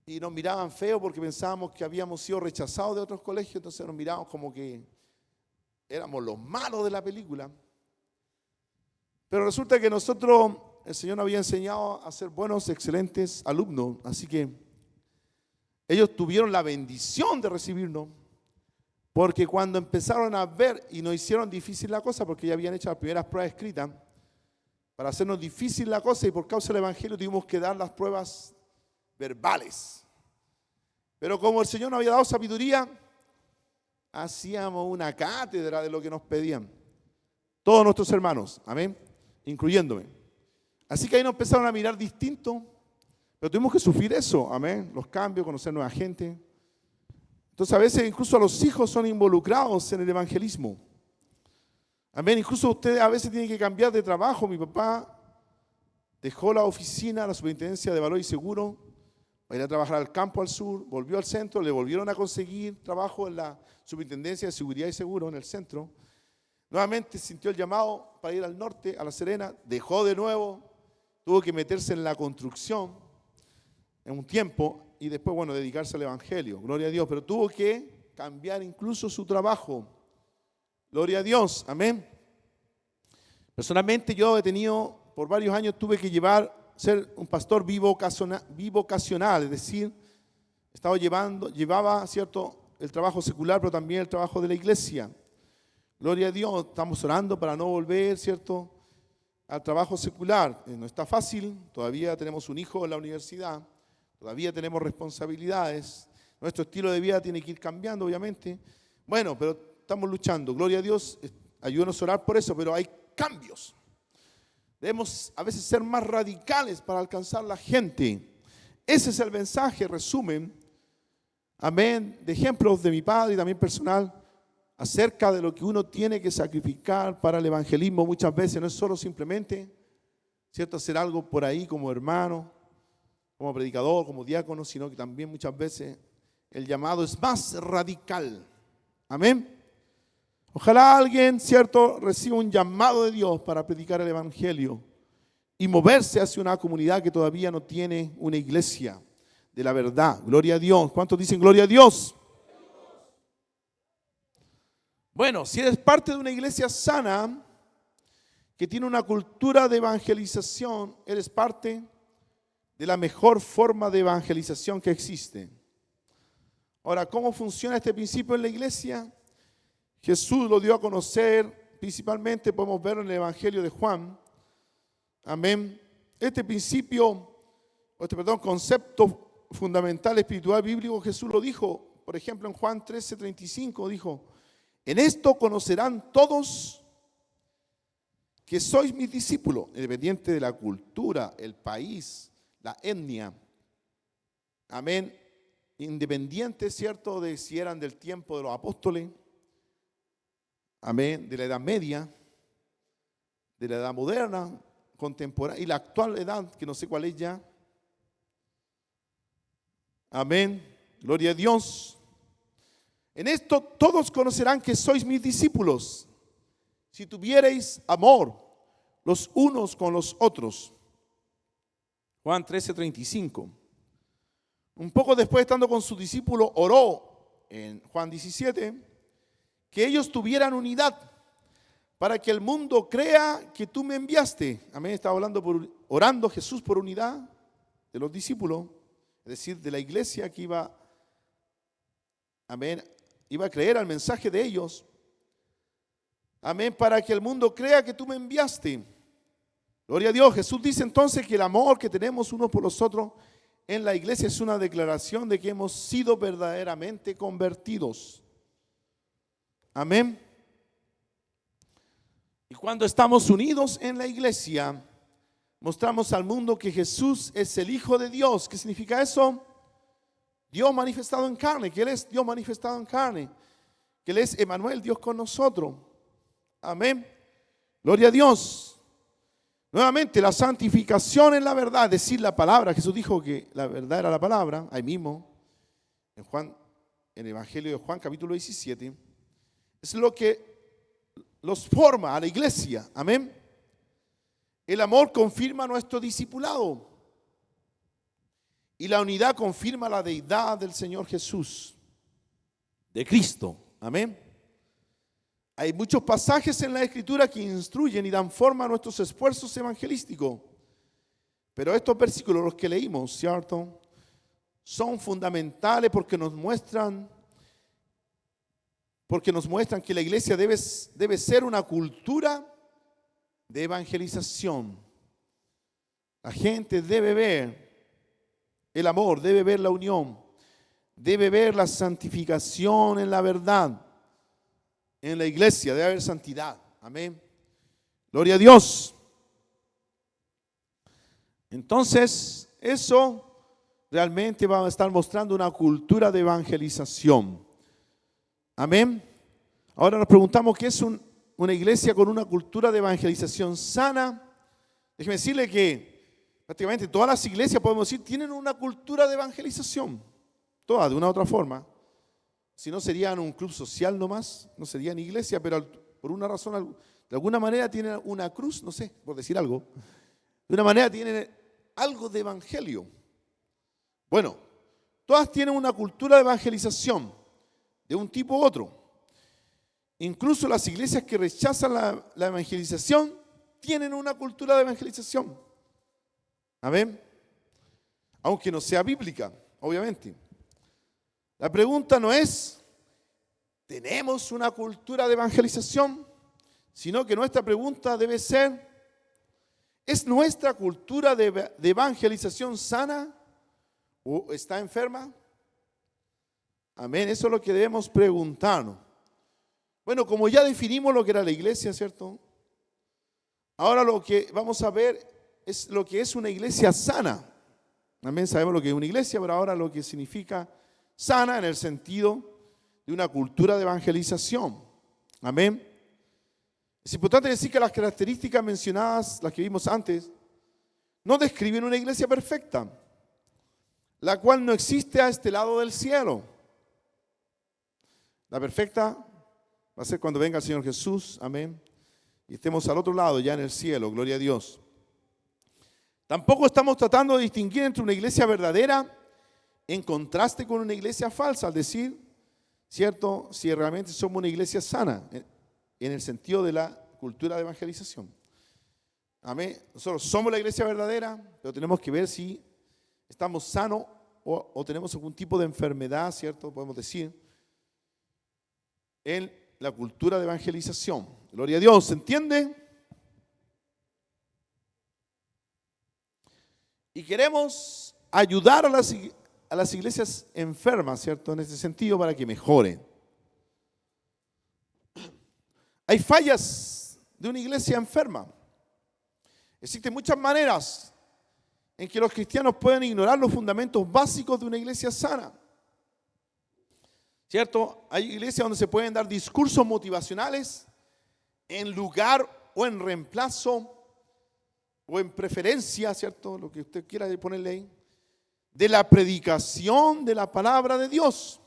Y nos miraban feo porque pensábamos que habíamos sido rechazados de otros colegios, entonces nos mirábamos como que éramos los malos de la película. Pero resulta que el Señor nos había enseñado a ser buenos, excelentes alumnos. Así que ellos tuvieron la bendición de recibirnos, porque cuando empezaron a ver y nos hicieron difícil la cosa, porque ya habían hecho las primeras pruebas escritas, para hacernos difícil la cosa y por causa del Evangelio tuvimos que dar las pruebas verbales. Pero como el Señor nos había dado sabiduría, hacíamos una cátedra de lo que nos pedían. Todos nuestros hermanos, amén, incluyéndome. Así que ahí nos empezaron a mirar distinto, pero tuvimos que sufrir eso, amén, los cambios, conocer nueva gente. Entonces a veces incluso los hijos son involucrados en el evangelismo. Amén, incluso usted a veces tiene que cambiar de trabajo. Mi papá dejó la oficina, la superintendencia de valor y seguro, para ir a trabajar al campo al sur, volvió al centro, le volvieron a conseguir trabajo en la superintendencia de seguridad y seguro en el centro. Nuevamente sintió el llamado para ir al norte, a La Serena, dejó de nuevo, tuvo que meterse en la construcción en un tiempo y después, bueno, dedicarse al evangelio, gloria a Dios, pero tuvo que cambiar incluso su trabajo, gloria a Dios, amén. Personalmente yo he tenido, por varios años tuve que ser un pastor bivocacional, es decir, llevaba, ¿cierto?, el trabajo secular, pero también el trabajo de la iglesia. Gloria a Dios, estamos orando para no volver, ¿cierto?, al trabajo secular. No está fácil, todavía tenemos un hijo en la universidad, todavía tenemos responsabilidades, nuestro estilo de vida tiene que ir cambiando, obviamente. Bueno, pero estamos luchando, gloria a Dios, ayúdenos a orar por eso, pero hay cambios. Debemos a veces ser más radicales para alcanzar la gente. Ese es el mensaje, resumen, amén, de ejemplos de mi padre y también personal, acerca de lo que uno tiene que sacrificar para el evangelismo. Muchas veces no es solo simplemente, ¿cierto?, hacer algo por ahí como hermano, como predicador, como diácono, sino que también muchas veces el llamado es más radical. Amén. Ojalá alguien, ¿cierto?, reciba un llamado de Dios para predicar el evangelio y moverse hacia una comunidad que todavía no tiene una iglesia de la verdad. Gloria a Dios. ¿Cuántos dicen gloria a Dios? Bueno, si eres parte de una iglesia sana, que tiene una cultura de evangelización, eres parte de la mejor forma de evangelización que existe. Ahora, ¿cómo funciona este principio en la iglesia? Jesús lo dio a conocer, principalmente podemos verlo en el Evangelio de Juan. Amén. Este concepto fundamental espiritual bíblico, Jesús lo dijo, por ejemplo, en Juan 13:35, dijo: en esto conocerán todos que sois mis discípulos, independiente de la cultura, el país, la etnia. Amén. Independiente, ¿cierto?, de si eran del tiempo de los apóstoles, amén, de la edad media, de la edad moderna, contemporánea y la actual edad, que no sé cuál es ya. Amén. Gloria a Dios. En esto todos conocerán que sois mis discípulos, si tuviereis amor los unos con los otros. Juan 13:35. Un poco después, estando con sus discípulos, oró en Juan 17, que ellos tuvieran unidad, para que el mundo crea que tú me enviaste. Amén. Estaba orando Jesús por unidad de los discípulos, es decir, de la iglesia que iba a creer al mensaje de ellos. Amén, para que el mundo crea que tú me enviaste. Gloria a Dios. Jesús dice entonces que el amor que tenemos unos por los otros en la iglesia es una declaración de que hemos sido verdaderamente convertidos. Amén. Y cuando estamos unidos en la iglesia, mostramos al mundo que Jesús es el Hijo de Dios. ¿Qué significa eso? Dios manifestado en carne, que Él es Dios manifestado en carne, que Él es Emmanuel, Dios con nosotros. Amén. Gloria a Dios. Nuevamente, la santificación en la verdad, decir la palabra. Jesús dijo que la verdad era la palabra, ahí mismo, en el Evangelio de Juan, capítulo 17. Es lo que los forma a la iglesia. Amén. El amor confirma nuestro discipulado. Y la unidad confirma la deidad del Señor Jesús, de Cristo. Amén. Hay muchos pasajes en la Escritura que instruyen y dan forma a nuestros esfuerzos evangelísticos. Pero estos versículos, los que leímos, ¿cierto?, son fundamentales porque nos muestran que la iglesia debe ser una cultura de evangelización. La gente debe ver el amor, debe ver la unión, debe ver la santificación en la verdad. En la iglesia debe haber santidad. Amén. Gloria a Dios. Entonces, eso realmente va a estar mostrando una cultura de evangelización. Amén. Ahora nos preguntamos qué es una iglesia con una cultura de evangelización sana. Déjeme decirle que prácticamente todas las iglesias, podemos decir, tienen una cultura de evangelización. Todas, de una u otra forma. Si no serían un club social nomás, no serían iglesia, pero por una razón, de alguna manera tienen una cruz, no sé, por decir algo. De una manera tienen algo de evangelio. Bueno, todas tienen una cultura de evangelización, de un tipo u otro. Incluso las iglesias que rechazan la evangelización tienen una cultura de evangelización. Amén. Aunque no sea bíblica, obviamente. La pregunta no es, ¿tenemos una cultura de evangelización? Sino que nuestra pregunta debe ser, ¿es nuestra cultura de evangelización sana o está enferma? Amén, eso es lo que debemos preguntarnos. Bueno, como ya definimos lo que era la iglesia, ¿cierto? Ahora lo que vamos a ver es lo que es una iglesia sana. Amén, sabemos lo que es una iglesia, pero ahora lo que significa sana en el sentido de una cultura de evangelización. Amén. Es importante decir que las características mencionadas, las que vimos antes, no describen una iglesia perfecta, la cual no existe a este lado del cielo. La perfecta va a ser cuando venga el Señor Jesús, amén, y estemos al otro lado, ya en el cielo, gloria a Dios. Tampoco estamos tratando de distinguir entre una iglesia verdadera en contraste con una iglesia falsa, al decir, ¿cierto?, si realmente somos una iglesia sana, en el sentido de la cultura de evangelización. Amén. Nosotros somos la iglesia verdadera, pero tenemos que ver si estamos sanos o tenemos algún tipo de enfermedad, ¿cierto?, podemos decir, en la cultura de evangelización. Gloria a Dios, ¿se entiende? Y queremos ayudar a las iglesias enfermas, ¿cierto?, en ese sentido, para que mejoren. Hay fallas de una iglesia enferma. Existen muchas maneras en que los cristianos pueden ignorar los fundamentos básicos de una iglesia sana. ¿Cierto? Hay iglesias donde se pueden dar discursos motivacionales en lugar o en reemplazo o en preferencia, ¿cierto?, lo que usted quiera ponerle ahí, de la predicación de la palabra de Dios.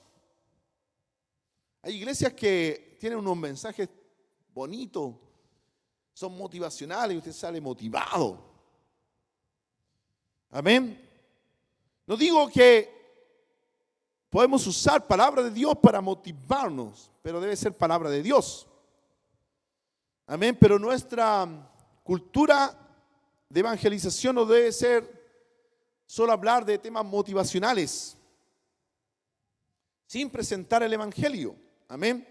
Hay iglesias que tienen unos mensajes bonitos, son motivacionales y usted sale motivado. Amén. No digo que podemos usar palabra de Dios para motivarnos, pero debe ser palabra de Dios. Amén. Pero nuestra cultura de evangelización no debe ser solo hablar de temas motivacionales, sin presentar el evangelio. Amén.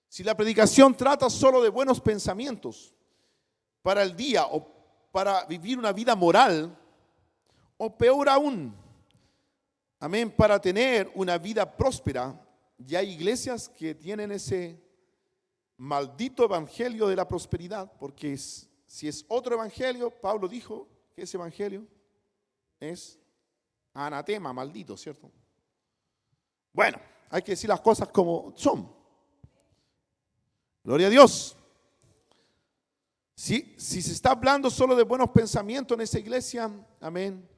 Si la predicación trata solo de buenos pensamientos para el día o para vivir una vida moral, o peor aún, amén, para tener una vida próspera, ya hay iglesias que tienen ese maldito evangelio de la prosperidad, porque si es otro evangelio, Pablo dijo que ese evangelio es anatema, maldito, ¿cierto? Bueno, hay que decir las cosas como son. Gloria a Dios. Si se está hablando solo de buenos pensamientos en esa iglesia, amén,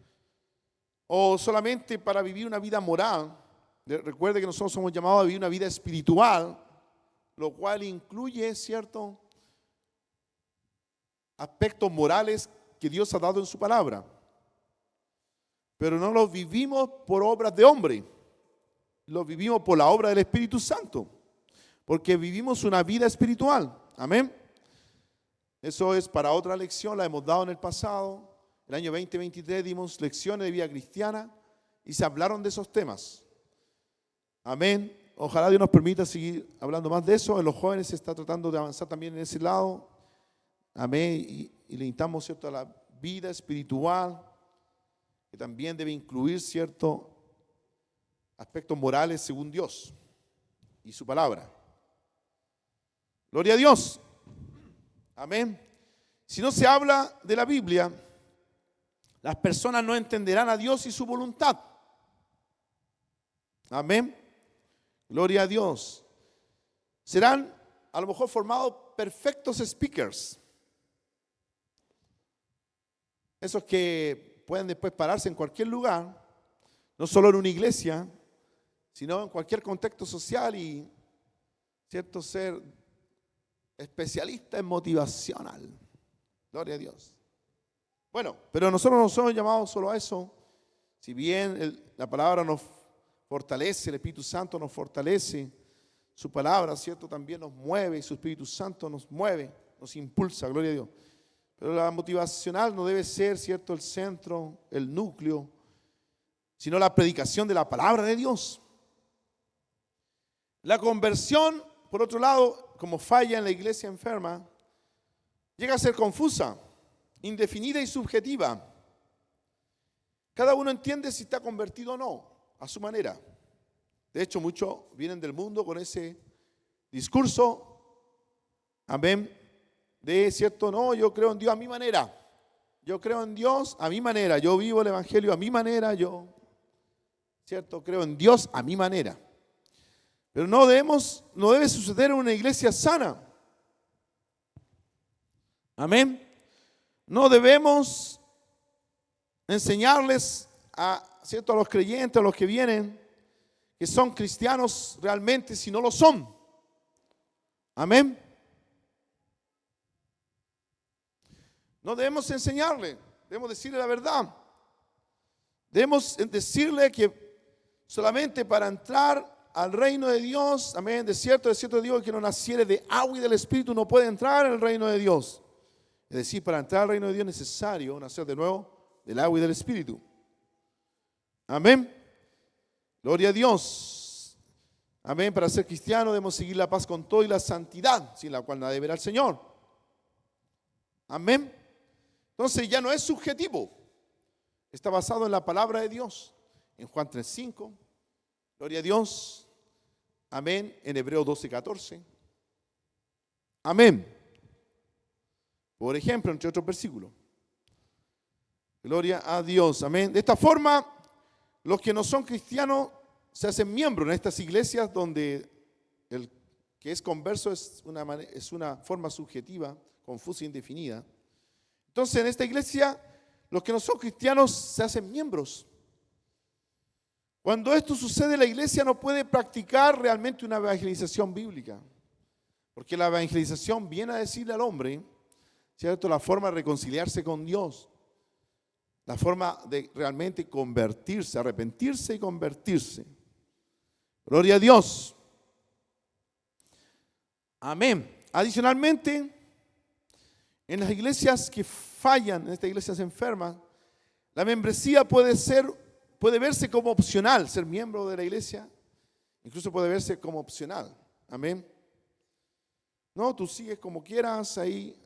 o solamente para vivir una vida moral, recuerde que nosotros somos llamados a vivir una vida espiritual, lo cual incluye, ¿cierto?, aspectos morales que Dios ha dado en su palabra. Pero no los vivimos por obras de hombre, los vivimos por la obra del Espíritu Santo, porque vivimos una vida espiritual. Amén. Eso es para otra lección, la hemos dado en el pasado. El año 2023 dimos lecciones de vida cristiana y se hablaron de esos temas. Amén. Ojalá Dios nos permita seguir hablando más de eso. En los jóvenes se está tratando de avanzar también en ese lado. Amén. Y le invitamos, ¿cierto?, a la vida espiritual, que también debe incluir, ¿cierto?, aspectos morales según Dios y su palabra. Gloria a Dios. Amén. Si no se habla de la Biblia, las personas no entenderán a Dios y su voluntad. Amén. Gloria a Dios. Serán a lo mejor formados perfectos speakers. Esos que pueden después pararse en cualquier lugar, no solo en una iglesia, sino en cualquier contexto social y, ¿cierto?, ser especialista en motivacional. Gloria a Dios. Bueno, pero nosotros no somos llamados solo a eso. Si bien la palabra nos fortalece, el Espíritu Santo nos fortalece, su palabra, ¿cierto?, también nos mueve, y su Espíritu Santo nos mueve, nos impulsa, gloria a Dios. Pero la motivacional no debe ser, ¿cierto?, el centro, el núcleo, sino la predicación de la palabra de Dios. La conversión, por otro lado, como falla en la iglesia enferma, llega a ser confusa, indefinida y subjetiva. Cada uno entiende si está convertido o no, a su manera. De hecho, muchos vienen del mundo con ese discurso, amén, de cierto, no, yo creo en Dios a mi manera. Yo creo en Dios a mi manera. Yo vivo el evangelio a mi manera. Yo, cierto, creo en Dios a mi manera. Pero no debe suceder en una iglesia sana. Amén. No debemos enseñarles ¿cierto?, a los creyentes, a los que vienen, que son cristianos realmente si no lo son. Amén. No debemos enseñarle, debemos decirle la verdad. Debemos decirle que solamente para entrar al reino de Dios, amén, de cierto digo que no naciere de agua y del Espíritu no puede entrar en el reino de Dios. Es decir, para entrar al reino de Dios es necesario nacer de nuevo del agua y del Espíritu. Amén. Gloria a Dios. Amén. Para ser cristiano debemos seguir la paz con todo y la santidad, sin la cual nadie verá al Señor. Amén. Entonces ya no es subjetivo. Está basado en la palabra de Dios. En Juan 3:5. Gloria a Dios. Amén. En Hebreos 12:14. Amén. Por ejemplo, entre otros versículos. Gloria a Dios. Amén. De esta forma, los que no son cristianos se hacen miembros en estas iglesias donde el que es converso es una forma subjetiva, confusa e indefinida. Entonces, en esta iglesia, los que no son cristianos se hacen miembros. Cuando esto sucede, la iglesia no puede practicar realmente una evangelización bíblica. Porque la evangelización viene a decirle al hombre, ¿cierto?, la forma de reconciliarse con Dios. La forma de realmente convertirse, arrepentirse y convertirse. Gloria a Dios. Amén. Adicionalmente, en las iglesias que fallan, en estas iglesias enfermas, la membresía puede verse como opcional, ser miembro de la iglesia, incluso puede verse como opcional. Amén. No, tú sigues como quieras ahí,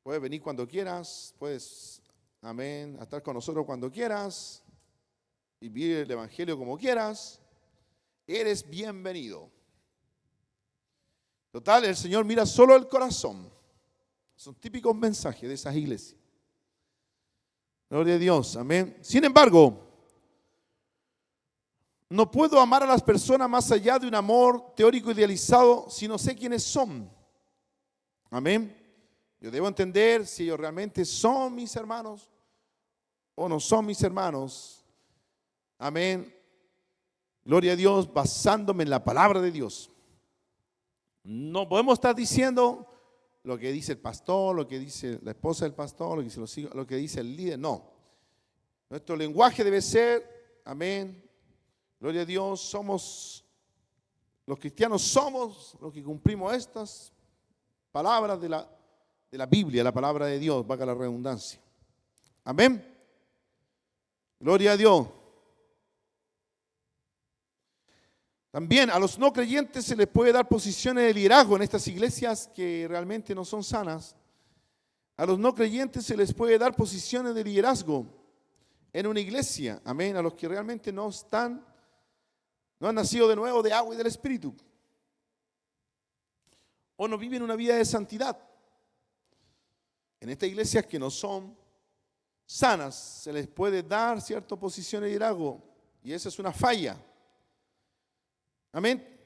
puedes venir cuando quieras, puedes, amén, estar con nosotros cuando quieras, vivir el evangelio como quieras, eres bienvenido. Total, el Señor mira solo el corazón. Son típicos mensajes de esas iglesias. Gloria a Dios, amén. Sin embargo, no puedo amar a las personas más allá de un amor teórico idealizado si no sé quiénes son. Amén. Yo debo entender si ellos realmente son mis hermanos o no son mis hermanos. Amén. Gloria a Dios, basándome en la palabra de Dios. No podemos estar diciendo lo que dice el pastor, lo que dice la esposa del pastor, lo que dice el líder. No. Nuestro lenguaje debe ser, amén, gloria a Dios, los cristianos somos los que cumplimos estas palabras de la Biblia, la palabra de Dios, valga la redundancia. Amén. Gloria a Dios. También a los no creyentes se les puede dar posiciones de liderazgo en estas iglesias que realmente no son sanas. A los no creyentes se les puede dar posiciones de liderazgo en una iglesia. Amén. A los que realmente no han nacido de nuevo de agua y del Espíritu. O no viven una vida de santidad. En estas iglesias que no son sanas se les puede dar cierta posición de liderazgo. Y esa es una falla. Amén.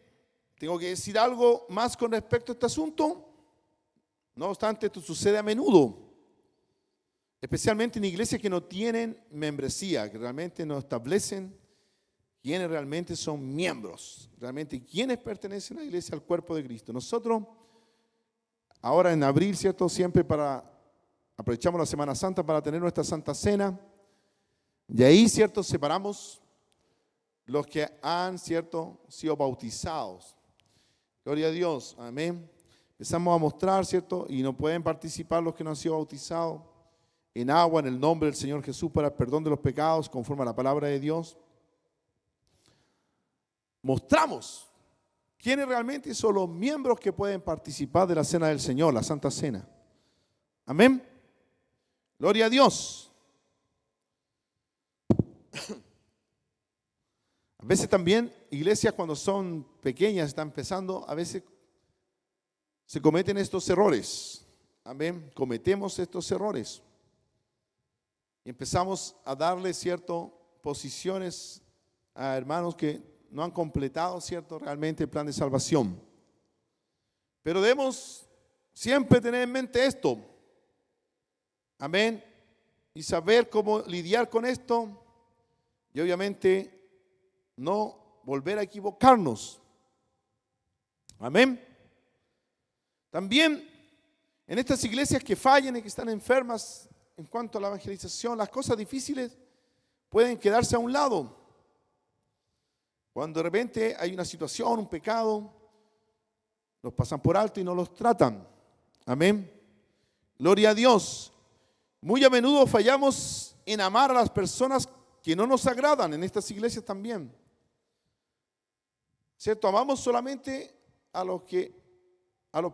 Tengo que decir algo más con respecto a este asunto. No obstante, esto sucede a menudo, especialmente en iglesias que no tienen membresía, que realmente no establecen quiénes realmente son miembros, realmente quiénes pertenecen a la iglesia, al cuerpo de Cristo. Nosotros, ahora en abril, ¿cierto? Siempre aprovechamos la Semana Santa para tener nuestra Santa Cena, y ahí, ¿cierto? Separamos los que han, ¿cierto?, sido bautizados. Gloria a Dios, amén. Empezamos a mostrar, ¿cierto? Y no pueden participar los que no han sido bautizados en agua, en el nombre del Señor Jesús, para el perdón de los pecados, conforme a la palabra de Dios. Mostramos quiénes realmente son los miembros que pueden participar de la cena del Señor, la Santa Cena. Amén. Gloria a Dios. A veces también iglesias cuando son pequeñas, están empezando, a veces se cometen estos errores. Amén. Cometemos estos errores. Y empezamos a darle ciertas posiciones a hermanos que no han completado, ¿cierto?, realmente el plan de salvación. Pero debemos siempre tener en mente esto. Amén. Y saber cómo lidiar con esto. Y obviamente no volver a equivocarnos. Amén. También en estas iglesias que fallan y que están enfermas en cuanto a la evangelización, las cosas difíciles pueden quedarse a un lado. Cuando de repente hay una situación, un pecado, los pasan por alto y no los tratan. Amén. Gloria a Dios. Muy a menudo fallamos en amar a las personas que no nos agradan en estas iglesias también. ¿Cierto? Amamos solamente a los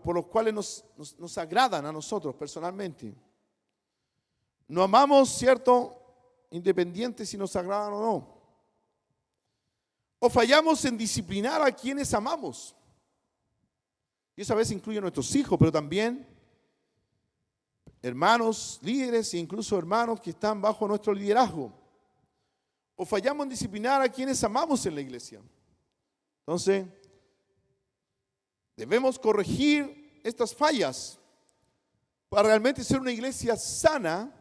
por los cuales nos agradan a nosotros personalmente. No amamos, ¿cierto?, independiente si nos agradan o no. O fallamos en disciplinar a quienes amamos. Y eso a veces incluye a nuestros hijos, pero también hermanos, líderes e incluso hermanos que están bajo nuestro liderazgo. O fallamos en disciplinar a quienes amamos en la iglesia. Entonces, debemos corregir estas fallas para realmente ser una iglesia sana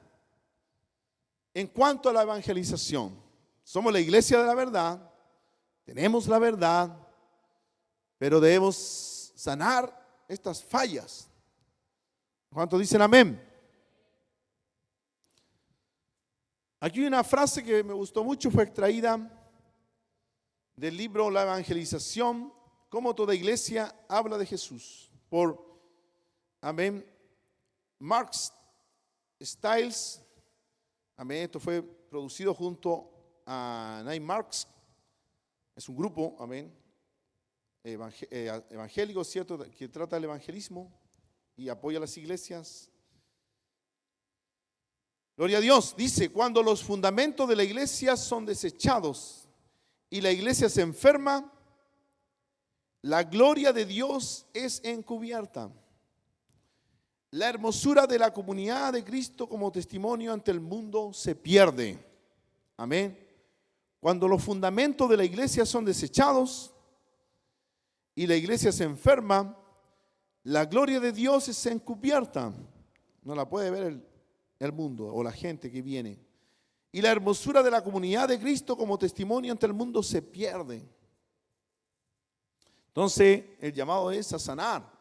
en cuanto a la evangelización. Somos la iglesia de la verdad, tenemos la verdad, pero debemos sanar estas fallas. ¿Cuántos dicen amén? Aquí hay una frase que me gustó mucho, fue extraída del libro La Evangelización, cómo toda iglesia habla de Jesús, por, amén, Mark Stiles. Amén. Esto fue producido junto a Nine Marks. Es un grupo, amén, evangélico, ¿cierto?, que trata el evangelismo y apoya a las iglesias. Gloria a Dios. Dice, cuando los fundamentos de la iglesia son desechados y la iglesia se enferma, la gloria de Dios es encubierta. La hermosura de la comunidad de Cristo como testimonio ante el mundo se pierde. Amén. Cuando los fundamentos de la iglesia son desechados y la iglesia se enferma, la gloria de Dios es encubierta. No la puede ver el mundo o la gente que viene. Y la hermosura de la comunidad de Cristo como testimonio ante el mundo se pierde. Entonces, el llamado es a sanar.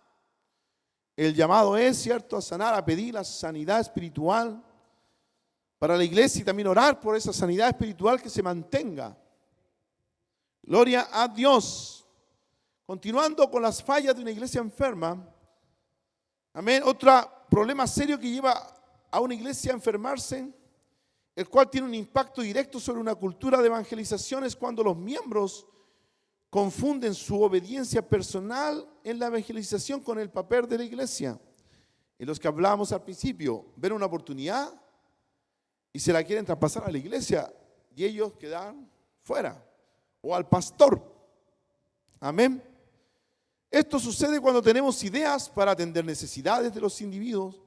El llamado es, ¿cierto?, a sanar, a pedir la sanidad espiritual para la iglesia y también orar por esa sanidad espiritual que se mantenga. Gloria a Dios. Continuando con las fallas de una iglesia enferma. Amén. Otro problema serio que lleva a una iglesia a enfermarse, el cual tiene un impacto directo sobre una cultura de evangelización, es cuando los miembros confunden su obediencia personal en la evangelización con el papel de la iglesia. En los que hablábamos al principio, ven una oportunidad y se la quieren traspasar a la iglesia y ellos quedan fuera, o al pastor. Amén. Esto sucede cuando tenemos ideas para atender necesidades de los individuos,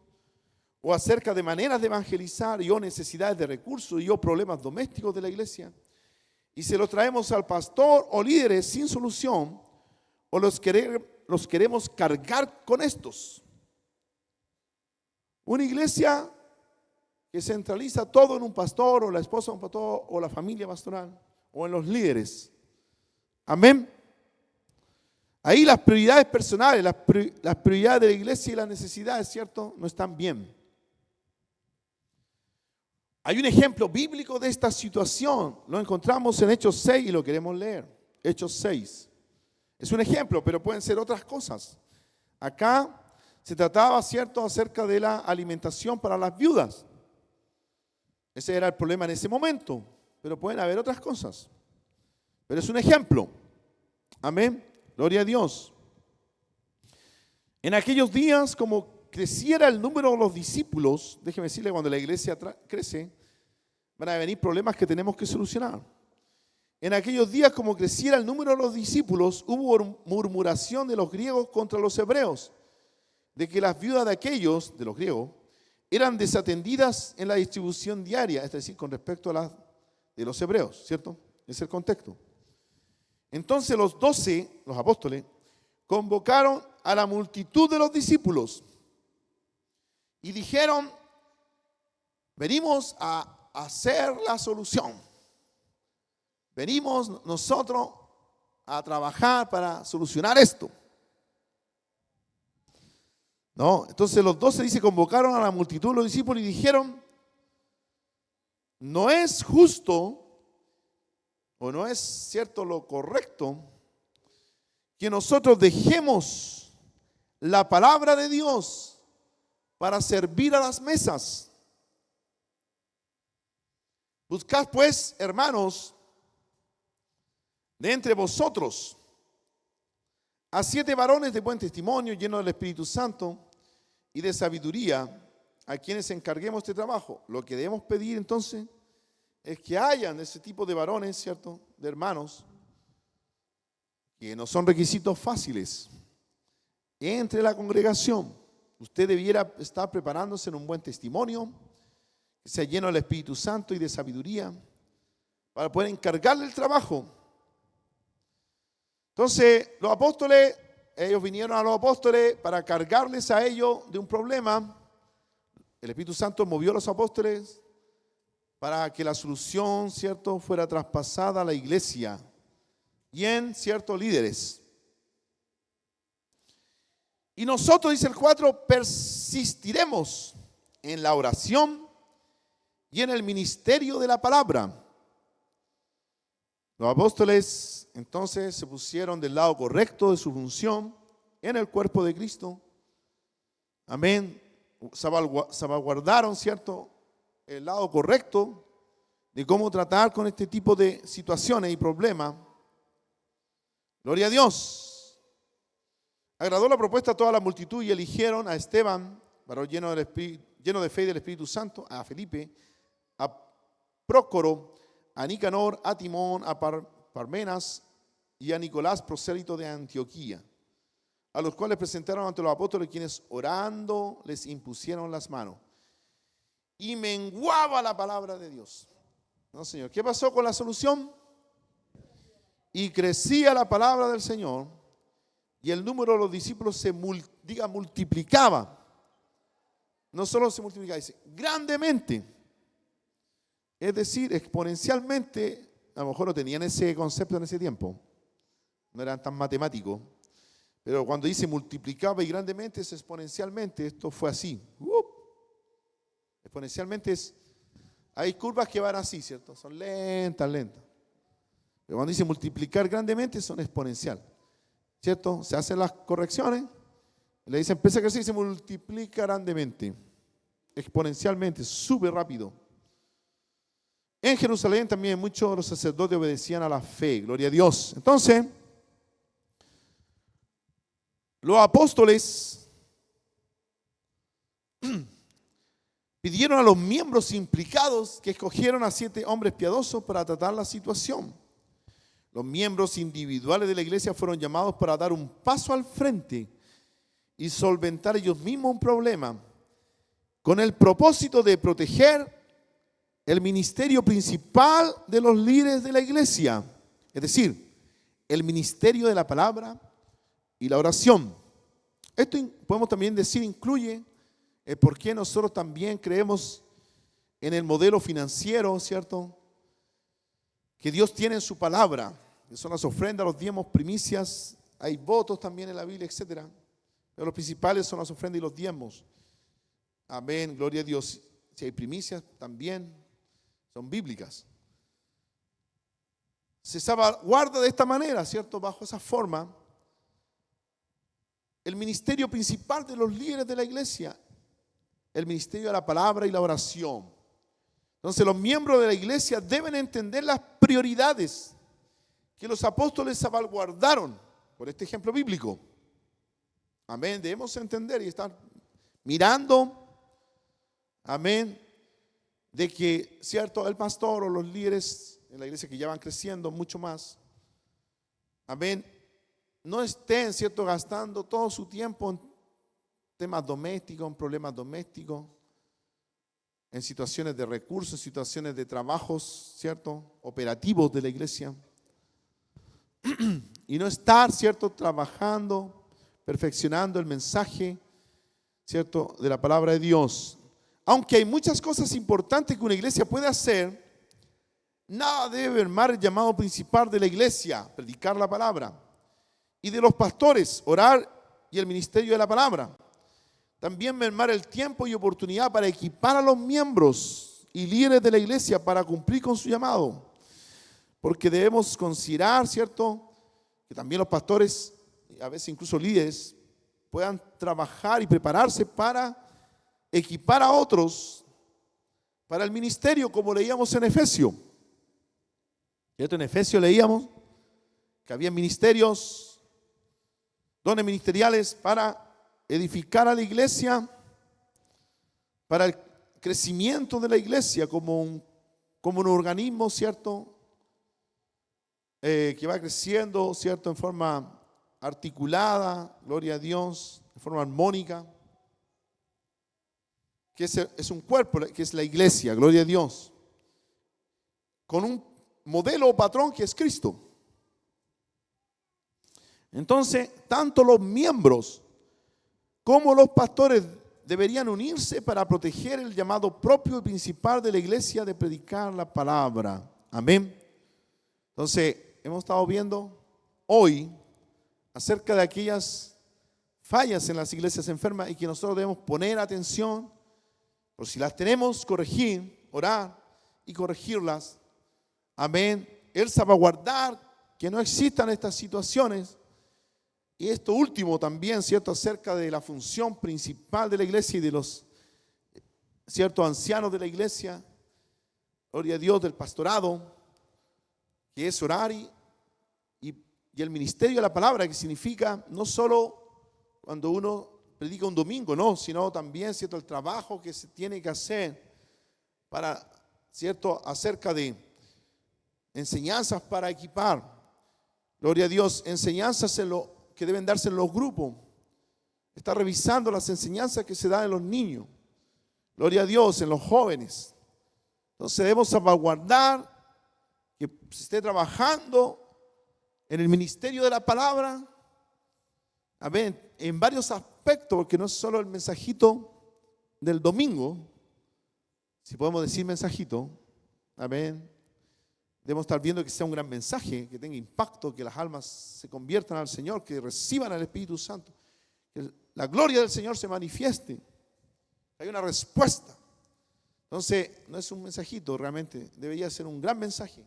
o acerca de maneras de evangelizar, y o necesidades de recursos, y o problemas domésticos de la iglesia, y se los traemos al pastor o líderes sin solución, o los queremos cargar con estos. Una iglesia que centraliza todo en un pastor, o la esposa de un pastor, o la familia pastoral, o en los líderes. Amén. Ahí las prioridades personales, las prioridades de la iglesia y las necesidades, ¿cierto?, no están bien. Hay un ejemplo bíblico de esta situación. Lo encontramos en Hechos 6 y lo queremos leer. Hechos 6. Es un ejemplo, pero pueden ser otras cosas. Acá se trataba, ¿cierto?, acerca de la alimentación para las viudas. Ese era el problema en ese momento, pero pueden haber otras cosas. Pero es un ejemplo. Amén. Gloria a Dios. En aquellos días, como creciera el número de los discípulos, déjeme decirle, cuando la iglesia crece, van a venir problemas que tenemos que solucionar. En aquellos días, como creciera el número de los discípulos, hubo murmuración de los griegos contra los hebreos, de que las viudas de aquellos, de los griegos, eran desatendidas en la distribución diaria, es decir, con respecto a las de los hebreos, ¿cierto? Ese es el contexto. Entonces los 12, los apóstoles, convocaron a la multitud de los discípulos y dijeron: venimos a hacer la solución. Venimos nosotros a trabajar para solucionar esto. No, entonces los 12 dice, convocaron a la multitud de los discípulos y dijeron: no es justo o no es cierto lo correcto que nosotros dejemos la palabra de Dios para servir a las mesas. Buscad pues, hermanos, de entre vosotros a 7 varones de buen testimonio, llenos del Espíritu Santo y de sabiduría, a quienes encarguemos este trabajo. Lo que debemos pedir entonces es que hayan ese tipo de varones, ¿cierto?, de hermanos, que no son requisitos fáciles, entre la congregación. Usted debiera estar preparándose en un buen testimonio, que sea lleno del Espíritu Santo y de sabiduría, para poder encargarle el trabajo. Entonces, los apóstoles, ellos vinieron a los apóstoles para cargarles a ellos de un problema. El Espíritu Santo movió a los apóstoles para que la solución, ¿cierto?, fuera traspasada a la iglesia y en ciertos líderes. Y nosotros, dice el 4, persistiremos en la oración y en el ministerio de la palabra. Los apóstoles entonces se pusieron del lado correcto de su función en el cuerpo de Cristo. Amén. Salvaguardaron, ¿cierto?, el lado correcto de cómo tratar con este tipo de situaciones y problemas. Gloria a Dios. Agradó la propuesta a toda la multitud y eligieron a Esteban, varón lleno de fe y del Espíritu Santo, a Felipe, a Prócoro, a Nicanor, a Timón, a Parmenas y a Nicolás, prosélito de Antioquía, a los cuales presentaron ante los apóstoles, quienes orando les impusieron las manos. Y menguaba la palabra de Dios. No, Señor. ¿Qué pasó con la solución? Y crecía la palabra del Señor y el número de los discípulos se multiplicaba. No solo se multiplicaba, dice, grandemente. Es decir, exponencialmente. A lo mejor no tenían ese concepto en ese tiempo. No eran tan matemáticos. Pero cuando dice multiplicaba y grandemente es exponencialmente. Esto fue así. Exponencialmente hay curvas que van así, ¿cierto? Son lentas. Pero cuando dice multiplicar grandemente son exponencial, ¿cierto? Se hacen las correcciones, le dicen empieza a crecer y se multiplica grandemente, exponencialmente, sube rápido. En Jerusalén también muchos de los sacerdotes obedecían a la fe, gloria a Dios. Entonces, Los apóstoles pidieron a los miembros implicados que escogieran a 7 hombres piadosos para tratar la situación. Los miembros individuales de la iglesia fueron llamados para dar un paso al frente y solventar ellos mismos un problema, con el propósito de proteger el ministerio principal de los líderes de la iglesia, es decir, el ministerio de la palabra y la oración. Esto podemos también decir incluye el por qué nosotros también creemos en el modelo financiero, ¿cierto?, que Dios tiene en su palabra, que son las ofrendas, los diezmos, primicias, hay votos también en la Biblia, etcétera. Pero los principales son las ofrendas y los diezmos. Amén, gloria a Dios. Si hay primicias, también son bíblicas. Se salvaguarda de esta manera, ¿cierto?, bajo esa forma, el ministerio principal de los líderes de la iglesia, el ministerio de la palabra y la oración. Entonces los miembros de la iglesia deben entender las prioridades que los apóstoles salvaguardaron por este ejemplo bíblico. Amén, debemos entender y estar mirando, amén, de que, cierto, el pastor o los líderes en la iglesia que ya van creciendo mucho más, amén, no estén, cierto, gastando todo su tiempo en temas domésticos, en problemas domésticos, en situaciones de recursos, en situaciones de trabajos, cierto, operativos de la iglesia, y no estar, cierto, trabajando, perfeccionando el mensaje, cierto, de la palabra de Dios. Aunque hay muchas cosas importantes que una iglesia puede hacer, nada debe mermar el llamado principal de la iglesia, predicar la palabra, y de los pastores, orar y el ministerio de la palabra. También mermar el tiempo y oportunidad para equipar a los miembros y líderes de la iglesia para cumplir con su llamado. Porque debemos considerar, ¿cierto?, que también los pastores, a veces incluso líderes, puedan trabajar y prepararse para equipar a otros para el ministerio, como leíamos en Efesios. En Efesios leíamos que había ministerios, dones ministeriales para edificar a la iglesia, para el crecimiento de la iglesia como un organismo, ¿cierto?, que va creciendo, ¿cierto?, en forma articulada, gloria a Dios, en forma armónica, que es un cuerpo, que es la iglesia, gloria a Dios, con un modelo o patrón que es Cristo. Entonces, tanto los miembros como los pastores deberían unirse para proteger el llamado propio y principal de la iglesia de predicar la palabra. Amén. Entonces, hemos estado viendo hoy acerca de aquellas fallas en las iglesias enfermas y que nosotros debemos poner atención, por si las tenemos, corregir, orar y corregirlas. Amén. El salvaguardar que no existan estas situaciones. Y esto último también, ¿cierto?, acerca de la función principal de la iglesia y de los, ¿cierto?, ancianos de la iglesia, gloria a Dios, del pastorado, que es orar y el ministerio de la palabra, que significa no solo cuando uno predica un domingo, no, sino también, ¿cierto?, el trabajo que se tiene que hacer para, ¿cierto?, acerca de enseñanzas para equipar, gloria a Dios, enseñanzas que deben darse en los grupos, está revisando las enseñanzas que se dan en los niños, gloria a Dios, en los jóvenes. Entonces debemos salvaguardar que se esté trabajando en el ministerio de la palabra, amén, en varios aspectos, porque no es solo el mensajito del domingo, si podemos decir mensajito, amén. Debemos estar viendo que sea un gran mensaje, que tenga impacto, que las almas se conviertan al Señor, que reciban al Espíritu Santo, que la gloria del Señor se manifieste, hay una respuesta. Entonces, no es un mensajito, realmente debería ser un gran mensaje.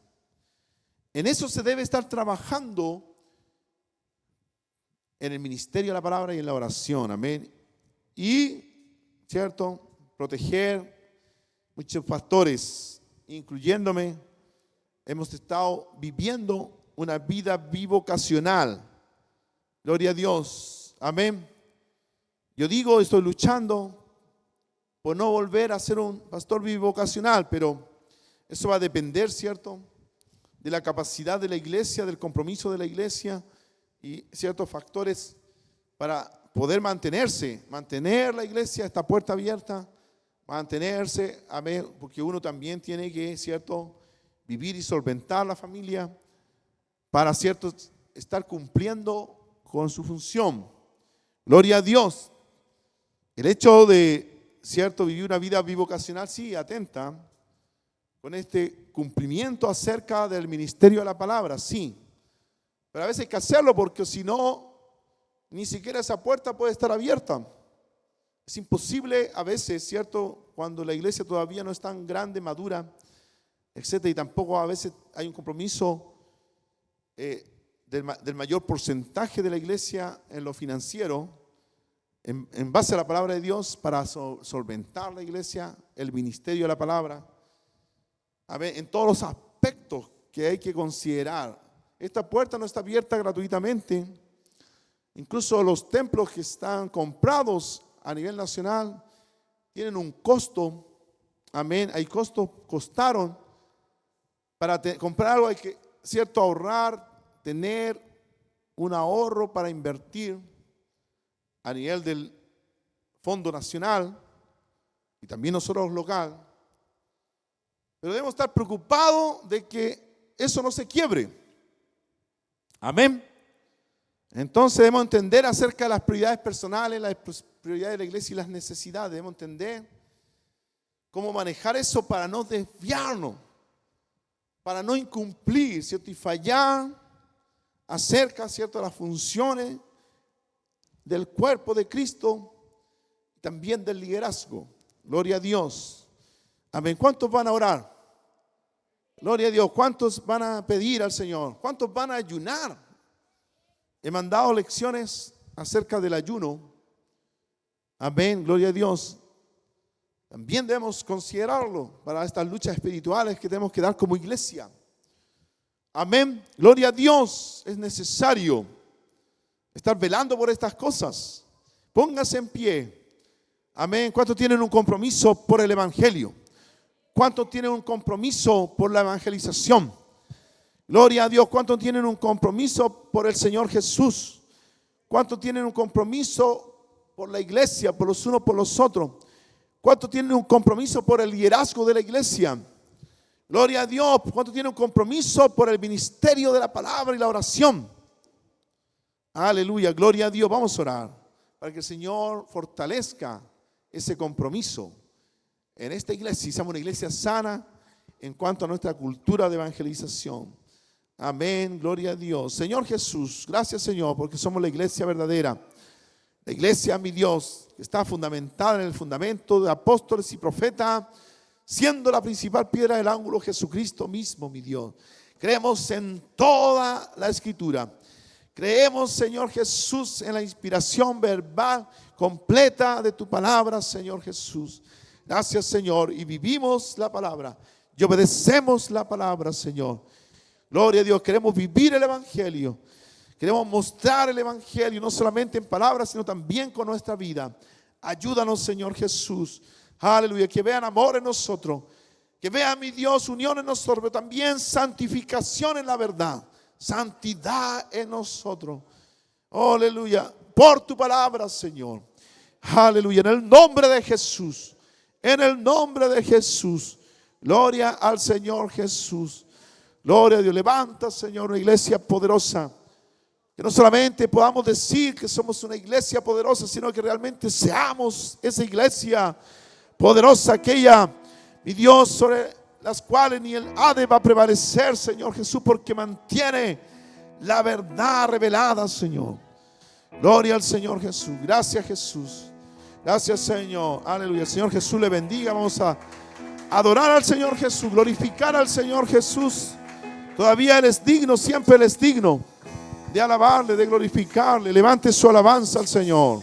En eso se debe estar trabajando en el ministerio de la palabra y en la oración, amén. Y, ¿cierto?, proteger muchos pastores, incluyéndome, hemos estado viviendo una vida bivocacional. Gloria a Dios. Amén. Yo digo, estoy luchando por no volver a ser un pastor bivocacional, pero eso va a depender, ¿cierto?, de la capacidad de la iglesia, del compromiso de la iglesia y ciertos factores para poder mantener la iglesia, esta puerta abierta, mantenerse, amén, porque uno también tiene que, ¿cierto?, vivir y solventar la familia para, ¿cierto?, estar cumpliendo con su función. Gloria a Dios. El hecho de, ¿cierto?, vivir una vida bivocacional, sí, atenta con este cumplimiento acerca del ministerio de la palabra, sí. Pero a veces hay que hacerlo porque si no, ni siquiera esa puerta puede estar abierta. Es imposible a veces, ¿cierto?, cuando la iglesia todavía no es tan grande, madura, etcétera, y tampoco a veces hay un compromiso del mayor porcentaje de la iglesia en lo financiero, en base a la palabra de Dios, para solventar la iglesia, el ministerio de la palabra. A ver, en todos los aspectos que hay que considerar. Esta puerta no está abierta gratuitamente. Incluso los templos que están comprados a nivel nacional tienen un costo. Amén. Hay costos, costaron. Para comprar algo hay que, ¿cierto?, ahorrar, tener un ahorro para invertir a nivel del Fondo Nacional y también nosotros local. Pero debemos estar preocupados de que eso no se quiebre. Amén. Entonces debemos entender acerca de las prioridades personales, las prioridades de la iglesia y las necesidades. Debemos entender cómo manejar eso para no desviarnos, para no incumplir, ¿cierto?, y fallar acerca, ¿cierto?, de las funciones del cuerpo de Cristo y también del liderazgo. Gloria a Dios. Amén. ¿Cuántos van a orar? Gloria a Dios. ¿Cuántos van a pedir al Señor? ¿Cuántos van a ayunar? He mandado lecciones acerca del ayuno. Amén. Gloria a Dios. También debemos considerarlo para estas luchas espirituales que tenemos que dar como iglesia. Amén. Gloria a Dios. Es necesario estar velando por estas cosas. Póngase en pie. Amén. ¿Cuántos tienen un compromiso por el evangelio? ¿Cuántos tienen un compromiso por la evangelización? Gloria a Dios. ¿Cuántos tienen un compromiso por el Señor Jesús? ¿Cuántos tienen un compromiso por la iglesia, por los unos por los otros? ¿Cuántos tienen un compromiso por el liderazgo de la iglesia? Gloria a Dios. ¿Cuántos tienen un compromiso por el ministerio de la palabra y la oración? Aleluya. Gloria a Dios. Vamos a orar para que el Señor fortalezca ese compromiso en esta iglesia y seamos una iglesia sana en cuanto a nuestra cultura de evangelización. Amén, gloria a Dios. Señor Jesús, gracias Señor, porque somos la iglesia verdadera. La iglesia, mi Dios, que está fundamentada en el fundamento de apóstoles y profetas, siendo la principal piedra del ángulo Jesucristo mismo, mi Dios. Creemos en toda la escritura. Creemos, Señor Jesús, en la inspiración verbal completa de tu palabra, Señor Jesús. Gracias, Señor, y vivimos la palabra y obedecemos la palabra, Señor. Gloria a Dios, queremos vivir el evangelio. Queremos mostrar el evangelio, no solamente en palabras, sino también con nuestra vida. Ayúdanos, Señor Jesús. Aleluya, que vean amor en nosotros. Que vean, mi Dios, unión en nosotros, pero también santificación en la verdad. Santidad en nosotros. Aleluya, por tu palabra, Señor. Aleluya, en el nombre de Jesús. En el nombre de Jesús. Gloria al Señor Jesús. Gloria a Dios. Levanta, Señor, una iglesia poderosa. Que no solamente podamos decir que somos una iglesia poderosa, sino que realmente seamos esa iglesia poderosa, aquella, mi Dios, sobre las cuales ni el Hades va a prevalecer, Señor Jesús, porque mantiene la verdad revelada, Señor. Gloria al Señor Jesús. Gracias, Jesús. Gracias, Señor. Aleluya. El Señor Jesús le bendiga. Vamos a adorar al Señor Jesús, glorificar al Señor Jesús. Todavía Él es digno, siempre Él es digno de alabarle, de glorificarle. Levante su alabanza al Señor.